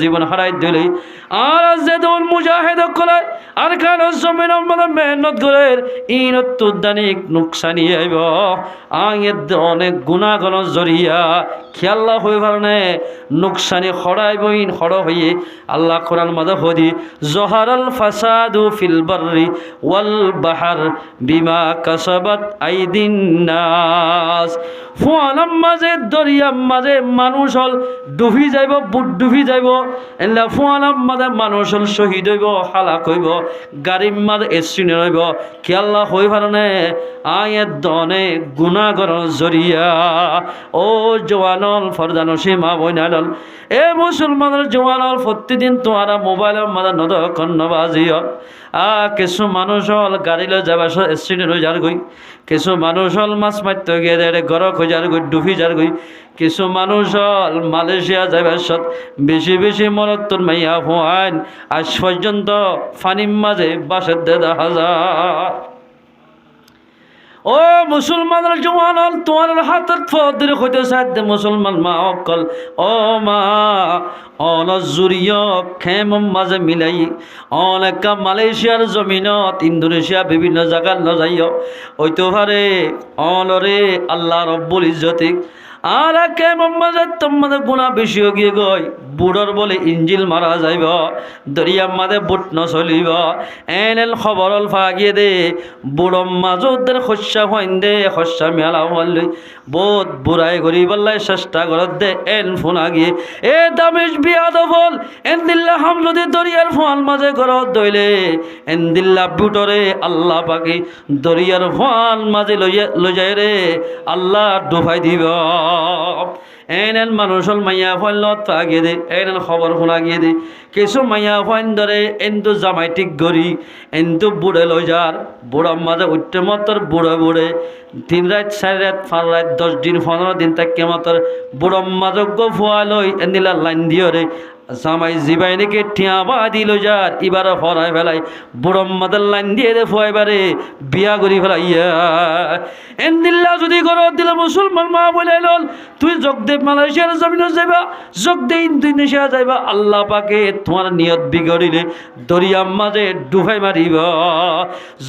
জীবন হারাই দিলে আর যে দল মুজাহিদ কলে আর খান জমিন আমাদের মেহনত করে ইনত দানিক নুকসানি আইব আঙের অনেক গুণাগণ জরিয়া খেয়াল্লা হয়ে কারণে নুকসানি হড়াইব ইন হড় হয়ে আল্লাহ কোরআন মাদা হদি জহারাল ফাসাদু ফিল বাররি ওয়াল বাহার বিমা কাসাবাত আইদিন নাস ফুয়ালাম মাঝে দরিয়াম মাঝে মানুষ হল ডুবি যাইব বুট ডুবি যাইব এলা ফুয়ালাম মাঝে মানুষ হল শহীদ হইব হালাক হইব গাড়ির মাঝে এসিনে রইব খেয়াল্লা হই পারনে আয়ের দনে গুণাগর জরিয়া ও জওয়ানল ফরদানসি মা বইনাল এ মুসলমানের জওয়ানল প্রতিদিন তোমারা মোবাইলের মাঝে নদকন্ন বাজিও কিছু মানুষ হল গাড়িলে যাবার এসিনে রই যার গই কিছু মানুষ হল মাছ মারতে গিয়ে গরক হয়ে যার গই ডুবি যার গই কিছু মানুষ হল মালয়েশিয়া যাবার সত বেশি বেশি মরত্তর মাইয়া হওয়ান আজ পর্যন্ত ফানির মাঝে বাসের দেখা যায় ও মুসলমানের জওয়ান হল তোমার হাতের ফদের হইতে সাধ্য মুসলমান মা অকল ও মা অনজুরিয় খেম মাঝে মিলাই অনেক মালয়েশিয়ার জমিনত ইন্দোনেশিয়া বিভিন্ন জায়গার ন যাইও ওইতো পারে অনরে আল্লাহ রব্বুল ইজ্জতিক আর কেমন মাঝে তোমাদের গুণা বেশি গিয়ে গই বুড়র বলে ইঞ্জিল মারা যাইব দরিয়ার মাঝে বুট নচলিব এনেল খবরল ফাগিয়ে দে বুড়ম মাজদের শস্যা হইন দে শস্যা মেলা হল বহুত বুড়াই করি বললাই চেষ্টা করত দে এন ফোনা গিয়ে এ দামেশ বিয়া দফল এন দিল্লা হাম যদি দরিয়ার ফোয়াল মাঝে ঘরত দইলে এন দিল্লা বুটরে আল্লাহ পাকি দরিয়ার ফোয়াল মাঝে লইয়াই রে আল্লাহ ডুবাই দিব এনেন মানুষল মাইয়া ফলত আগিয়ে দে এনেন খবর শোনা গিয়ে দে কিছু মাইয়া ফাইন ধরে এন্তু জামাই ঠিক গড়ি এন্তু বুড়ে লই যার বুড়ার মাঝে উঠতে মতর বুড়ে 3 রাত 4 রাত 5 রাত 10 দিন 15 দিন তাকে মতর বুড়ার মাঝে গো ফুয়া লই এনিলা লাইন দিও রে জামাই জিবাই নাকি ঠিয়া বা দিল যার এবার ফরাই ফেলাই বুড়ম মাদার লাইন দিয়ে দে ফুয়াইবারে বিয়া করি ফেলাইয়া এন দিল্লা যদি ঘরত দিলে মুসলমান মা বলে লল তুই জগদেব মালয়েশিয়ার জমিন যাইবা জগদে ইন্দোনেশিয়া যাইবা আল্লাহ পাকে তোমার নিয়ত বিগড়িলে দরিয়ার মাঝে ডুবাই মারিব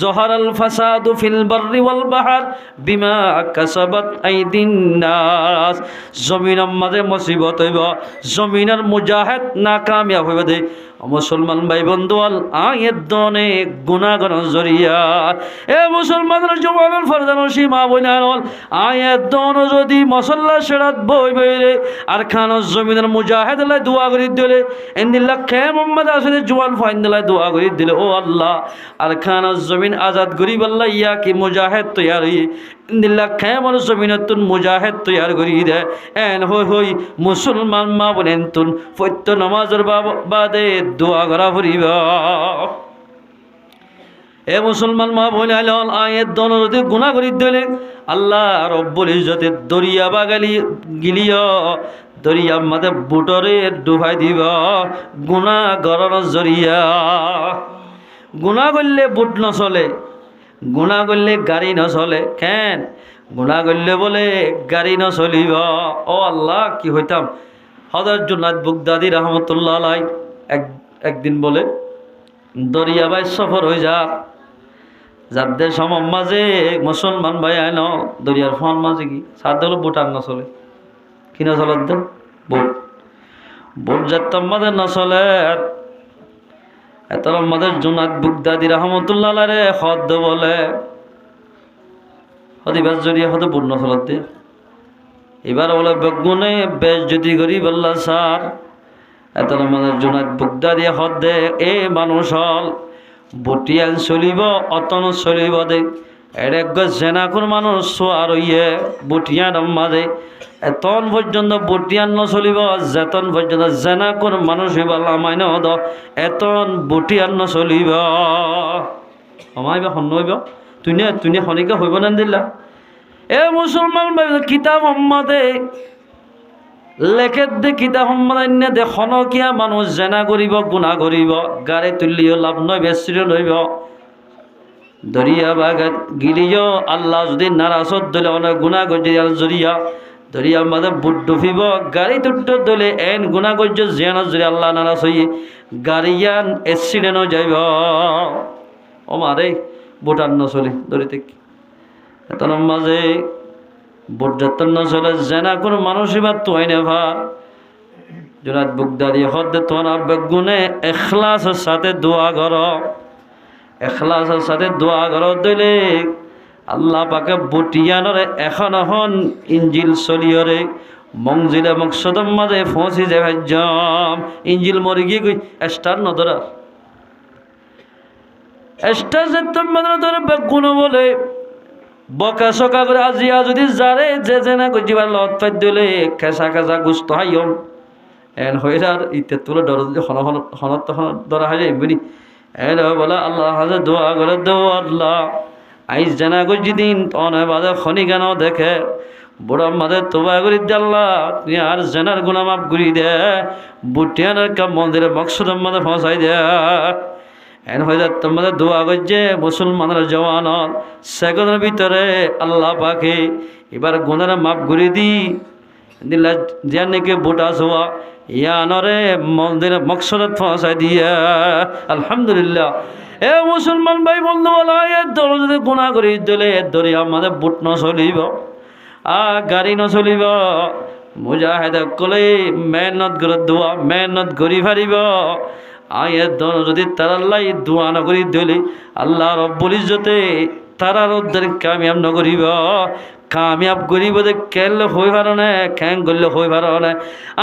জহারাল ফাসাদু ফিল বাররি ওয়াল বাহার বিমা কাসাবাত আইদিন নাস জমিনের মাঝে মুসিবত হইব জমিনের মুজাহিদ নাকামিয়াব হইব দে মুসলমান ভাই বন্ধু আল আয়ের দনে গুণাগণ জরিয়া এ মুসলমানের জওয়ানের ফরজানো সীমা বইনাল আয়ের দন যদি মসল্লা সেরাত বই বইরে আর খানোর জমিনের মুজাহিদ লাই দোয়া করি দিলে এন্দিল্লা খে মোহাম্মদ আসলে জওয়ান ফাইন দিলাই দোয়া করি দিলে ও আল্লাহ আর খানোর জমিন আজাদ করি বললা ইয়া কি মুজাহিদ তৈয়ার হই ইন্দিল্লা খেমর জমিনতুন মুজাহিদ তৈয়ার করি দে এন হই মুসলমান মা বলেন তুন ফত্য নমাজের বাদে দোয়া করা ফুরিব এ মুসলমান মা বলে আল আয়ের দনরতে গুণা করি দিলে আল্লাহ রব্বুল ইজ্জতের দরিয়া বাগালি গিলিয় দরিয়া মাঝে বুটরে ডুবাই দিব গুণা গরর জরিয়া গুণা করলে বুট নচলে গুণা করলে গাড়ি নচলে কেন গুণা করলে বলে গাড়ি নচলিব ও আল্লাহ কি হইতাম হযরত জুনায়েদ বাগদাদী রহমতুল্লাহ আলাই একদিন বলে দরিয়া বাই সফর হয়ে যাদের সময় মাঝে মুসলমান ভাই আইন দরিয়ার ফোন মাঝে কি সাথে হলো বুটার নচলে কি নচলত দেন বুট যাত্রার মাঝে নচলে এত আমাদের জুনায়েদ বাগদাদী রহমতুল্লাহ রে হদ বলে হদিবাস জড়িয়ে হতে পূর্ণ চলত দিয়ে এবার বলে বেগুনে বেশ যদি করি বললা স্যার এত আমাদের জুনায়েদ বাগদাদী হদ দে এ মানুষ হল বটিয়ান চলিব অতন চলিব দে এর এক জেনাকুর মানুষ সোয়ার ইয়ে বটিয়ান মাঝে এতন পর্যন্ত বটিয়ান নচলিব যেতন পর্যন্ত জেনাকুর মানুষ হইবাল আমায় নদ এতন বটিয়ান নচলিব আমাইবা সন্ন হইব তুই শনিকা হইব না দিলা এ মুসলমান কিতাব সম্মাদে লেখের দে কিতাব সম্মাদান্য দে খনকীয়া মানুষ জেনা করিব গুণা করিব গাড়ি তুলিও লাভ নয় বেশিও নইব দরিয়া বাগাত গিলিও আল্লাহ যদি নারাজত দলে অনেক গুণা গজিয়াল জরিয়া দরিয়া মাঝে বুট ডুবিব গাড়ি তুট দলে এন গুণা গজ জিয়ান জরি আল্লাহ নারাজ হইয়ে গাড়িয়ান এক্সিডেন্টও যাইব ও মারে বুটার নচলি দরিতে এতন মাঝে বুট যতন নচলে জেনা কোনো মানুষ এবার তোয়াই নেভা জোনাত বুকদারি হদ তোমার বেগুনে এখলাসের সাথে দোয়া কর এখলাসের সাথে দোয়া কর দিলে আল্লাহ পাকে বুটিয়ানরে এখন ইঞ্জিল চলিয়রে মঞ্জিলে মকসদম মাঝে ফসি যে ভাজ্যম ইঞ্জিল মরি গিয়ে কই স্টার নদরা স্টার যেতম মাত্র ধরে বেগুন বলে বকা সকা করে আজিয়া যদি যারে যে জেনা কইবার লত পাই দিলে খেসা খেসা গুস্ত হাইম এন হইরার ইতে তুলে ডর যদি হনত তখন ধরা হয় এমনি এন বলে আল্লাহ হাজে দোয়া করে দেও আল্লাহ আইস জেনা করছি দিন তখন বাদে খনি কেন দেখে বুড়া মাদে তোবা করি আল্লাহ তুই আর জেনার গুণা মাফ করি দে বুটিয়ানের কাম মন্দিরে মকসুদের মাঝে ফসাই দে এন হয়ে যায় তোমাদের দোয়া করছে মুসলমানের জওয়ান সেকেন্ডের ভিতরে আল্লাহ পাকে এবার গুণের মাপ ঘুরি দি দিলা যে নাকি বুটা ছোয়া ইয়ানরে মন্দিরে মকসদত ফসাই দিয়া আলহামদুলিল্লাহ এ মুসলমান ভাই বন্ধু বলা এর দল যদি গুণা করি দিলে এর ধরে আমাদের বুট নচলিব গাড়ি নচলিব মুজাহিদ কলে মেহনত করে দোয়া মেহনত করি পারিব আয়ের দল যদি তারাল্লাই দোয়া নকরি দিলে আল্লাহ রব্বুল ইজ্জতে তারার ওদের কামিয়াব নকরিব কামিয়াব করিব যে কেল হই পার না খ্যাং করলে হই পার না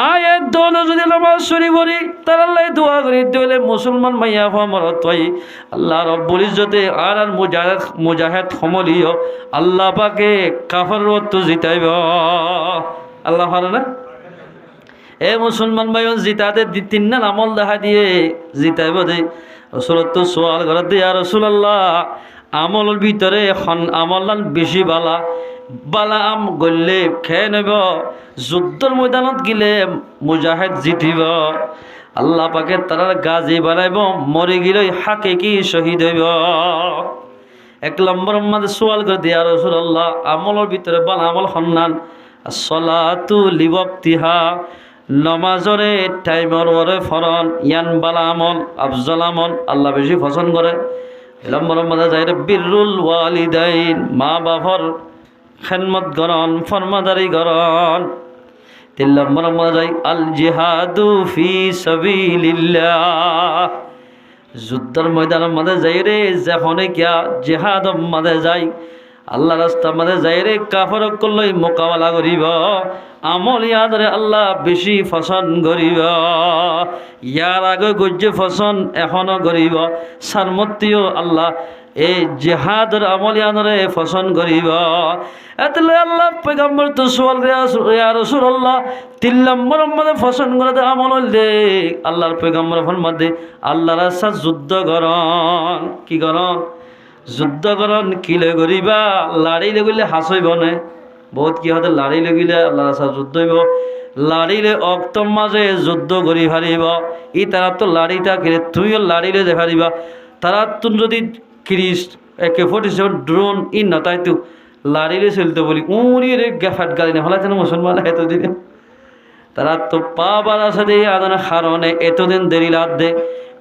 আয়ের দল যদি নামাজ শুরি করি তারাল্লাই দোয়া করি দিলে মুসলমান মাইয়া মরত পাই আল্লাহ রব্বুল ইজ্জতে আর মুজাহিদ সমলিও আল্লাহ পাকে কাফার তো জিতাইব আল্লাহ পারে না এ মুসলমান ভাই জিতাতে তিন না আমল দেখা দিয়ে জিতাইব দে রসুলত তো সোয়াল করে দে আর রসুল্লাহ আমলের ভিতরে আমল বেশি বালা বালা আম গলে খেয়ে নেব যুদ্ধর ময়দানত গিলে মুজাহিদ জিতিব আল্লাহ পাকে তারার গাজী বানাইব মরে গেলে হাকে কি শহীদ হইব এক নম্বর মাঝে সোয়াল করে দে আর রসুল্লাহ আমলের ভিতরে বালা আমল সন্ধান সলাতু লিবক্তিহা নমাজরে টাইমর ওরে ফরন ইয়ান বালা আমল আফজল আমল আল্লাহ বেশি পছন্দ করে নম্বর মাঝে যাই বিরুল ওয়ালিদাইন মা বাবার খেদমত গরণ ফরমাদারি গরণ তিন নম্বর মাঝে যাই আল জিহাদু ফি সাবিলিল্লাহ যুদ্ধের ময়দানের মাঝে যাই রে যেখানে কিয়া জিহাদ মাঝে যাই আল্লাহ রাস্তা মাঝে যাই রে কাফর করলেই মোকাবেলা করিব আমল ইয়াদরে আল্লাহ বেশি পছন্দ করিব ইয়ার আগে গজ্য পছন্দ এখনো করিব সারমতিও আল্লাহ এই জিহাদর আমল ইয়াদরে পছন্দ করিব এতলে আল্লাহ পয়গম্বর তো সোয়াল ইয়া রাসূলুল্লাহ 3 নম্বর মধ্যে পছন্দ করে দে আমল দে আল্লাহর পয়গম্বর ফরমান দে আল্লাহর রাস্তা যুদ্ধ করন কি করন যুদ্ধ করন কিলে করিবা লাড়িলে গেলে হাসইব না বহুত কি হতে লাড়ি লাগিলে আল্লাহ রাস্তা যুদ্ধ হইব লাড়িলে অক্তম মাঝে যুদ্ধ করি পারিব ই তারা তো লাড়িটা কিনে তুইও লাড়িলে যে পারিবা তারা তুন যদি ক্রিস AK-47 ড্রোন ই নতাই তো লাড়িলে চলতে বলি উড়িয়ে রে গেফাট গাড়ি না হলাইতে মুসলমান এতদিন তারা তো পাবার আছে দিয়ে আদানা কারণে এতদিন দেরি লাদ দে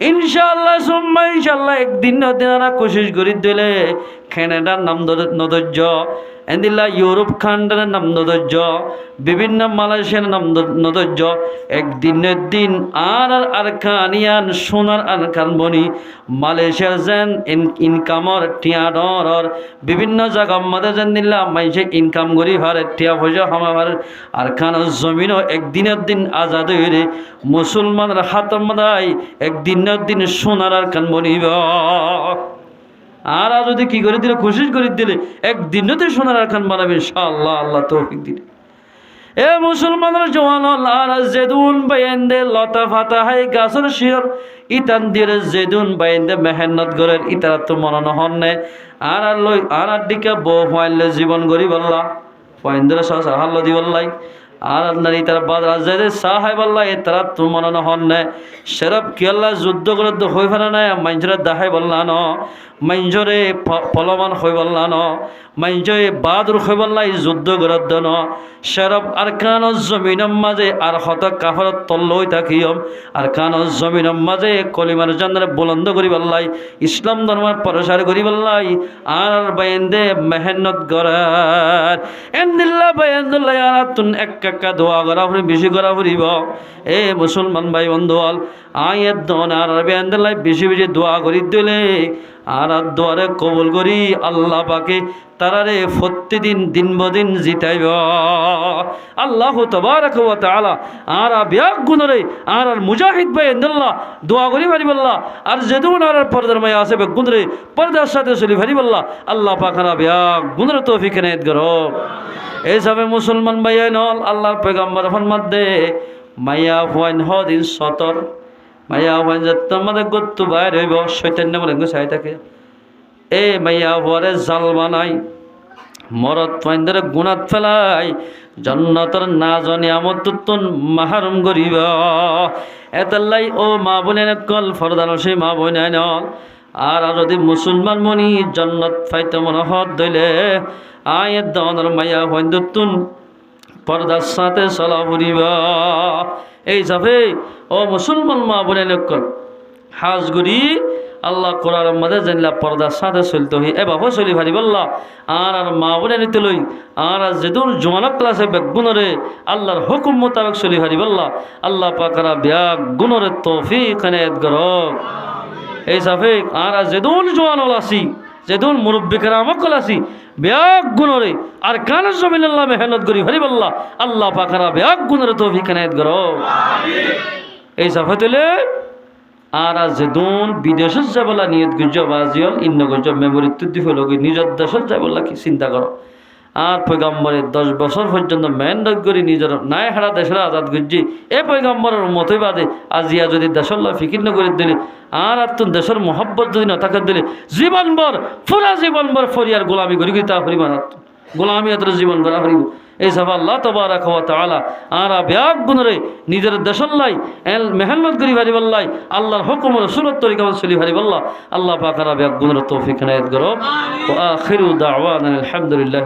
ইনশাআল্লাহ সুম্মা ইনশাআল্লাহ একদিন না দিন কোশিশ করি দিলে খেনেডার নাম নদর্য এন্দিল্লা ইউরোপ খণ্ডের নাম নদর্য, বিভিন্ন মালয়েশিয়ার নাম নদর্য, একদিনের দিন আর আরকানিয়ান সোনার আরকান বনি মালয়েশিয়ার যেন ইনকামর টিয়াডর বিভিন্ন জায়গার মধ্যে যেন দিল্লা মাইসে ইনকাম করি ভারে টিয়া পয়সা হামাবার আরকান জমিনও একদিনের দিন আজাদ হয়ে মুসলমানের হাতের মাদায় একদিনের দিন সোনার আরকান বনিব। আর যদি কি করে দিলে কোশিশ করে দিলে একদিনতে সোনার আরকান বানাবে ইনশাআল্লাহ, আল্লাহ তৌফিক দিলে। এ মুসলমানের জওয়ান আর জেদুন বাইন্দে লতা ফাতা হাই গাছের শিয়র ইতান দিয়ে জেদুন বাইন্দে মেহনত করেন ইতারা তো মনে নহন নে আর লই আর দিকে বউ ফাইলে জীবন গরি বললা ফাইন্দরে সাহা হাল্লো দি বললাই আর আল্লাহ ইতারা বাদরা জেদে সাহাই বললা এ তারা তো মনে নহন নে সেরব কি আল্লাহ যুদ্ধ করে তো হই ফেলা নাই মাইজরা দাহাই বললা ন মাইজরে ফলমান হই বললা ন মাইজয়ে বাদুর হই বললা এই যুদ্ধ করে ন সেরব আর কান জমিনের মাঝে আর হত কাফারত তল্লই থাকিম আর কান জমিনের মাঝে কলিমার জান্নারে বুলন্দ করি বললাই ইসলাম ধর্মের প্রসার করি বললাই আর বাইন্দে মেহনত করার এন্দিল্লা বাইন্দুল্লাহ আর তুন এক কাকা দোয়া করা ফুরি বেশি করা ফুরিব। এ মুসলমান ভাই বন্ধুয়াল আয়ের দন আর বাইন্দুল্লাহ বেশি বেশি দোয়া করি দিলে আর দোয়ারে কবুল করি আল্লাহ পাকে তারারে প্রতিদিন দিন বদিন জিতাইব আল্লাহ তাবারাক ওয়া তাআলা। আর বিয়াক গুণরে আর মুজাহিদ ভাই আল্লাহ দোয়া করি পারিবল্লাহ আর যেদুন আর পর্দার মায়া আছে গুণরে পর্দার সাথে চলি পারিবল্লাহ আল্লাহ পাকারা বিয়াক গুণরে তৌফিক এনায়েত করো। এই সবে মুসলমান ভাইয়া নল আল্লাহর পয়গম্বর ফরমাদে মায়া হুয়াইন হদিন সতর মায়া হুয়াইন যত আমাদের গত্তু বাইর হইব শয়তান বলে গুছাই থাকে এ মাইয়া হুয়ারে জাল বানাই মরদ ফাইন্দরে গুণাত ফেলাই জান্নাতের না জানি আমতুন মাহরুম করিব। এতাল্লাই ও মা বোনের কল ফরদান সেই মা বোন আর যদি মুসলমান মনি জান্নাত ফাইতে মনে হত দইলে আয়ের দনের মাইয়া ফাইন্দতুন পর্দার সাথে চলা ফুরিব। এই যাবে ও মুসলমান মা বোনের কল হাজগুড়ি আল্লাহ কোরআনের মধ্যে জানলা পর্দার সাথে চলতে হই এভাবে চলি পারি বললা আর মা বোনে নিতে লই আর যেদুর জোয়ানা ক্লাসে বেগুণরে আল্লাহর হুকুম মোতাবেক চলি পারি বললা আল্লাহ পাকারা ব্যাগ গুণরে তৌফিক এনায়েত করুক। এই সাফিক আর যেদুর জোয়ান আসি যেদুর মুরব্বী কেরামকল আসি ব্যাগ গুণরে আর কানের জমিন আল্লাহ মেহনত করি পারি বললা আল্লাহ পাকারা ব্যাগ গুণরে তৌফিক এনায়েত করুক। এই সাফে তুলে আর যেদুন বিদেশত যাবলা নিয়ত গুজ বাজিল ইন্ন গুজ মেমোরি তুদি হল নিজের দেশত যাবলা কি চিন্তা করো আর পয়গম্বরের 10 বছর পর্যন্ত মেহনত করি নিজের নাই হারা দেশের আজাদ গুজি এ পয়গম্বরের মতই বাদে আজিয়া যদি দেশের ফিকির নকরি দিলে আর তুন দেশের মহব্বত যদি না তাকে দিলে জীবনভর পুরা জীবনভর ফরিয়ার গোলামি করি তা পরিমাণ গোলামি এত জীবন গড়া হরিব। এই সব আল্লাহ তাবারাক ওয়া তাআলা আর ব্যাগ গুণরে নিজের দেশল্লাই এল মেহনত করি পারিবল্লাই আল্লাহর হুকুম রাসূলের তরিকা চলি পারিবল্লাহ আল্লাহ পাক আর ব্যাগ গুণরে তৌফিক এনায়েত করো। ওয়া আখিরু দাওয়ানা আলহামদুলিল্লাহ।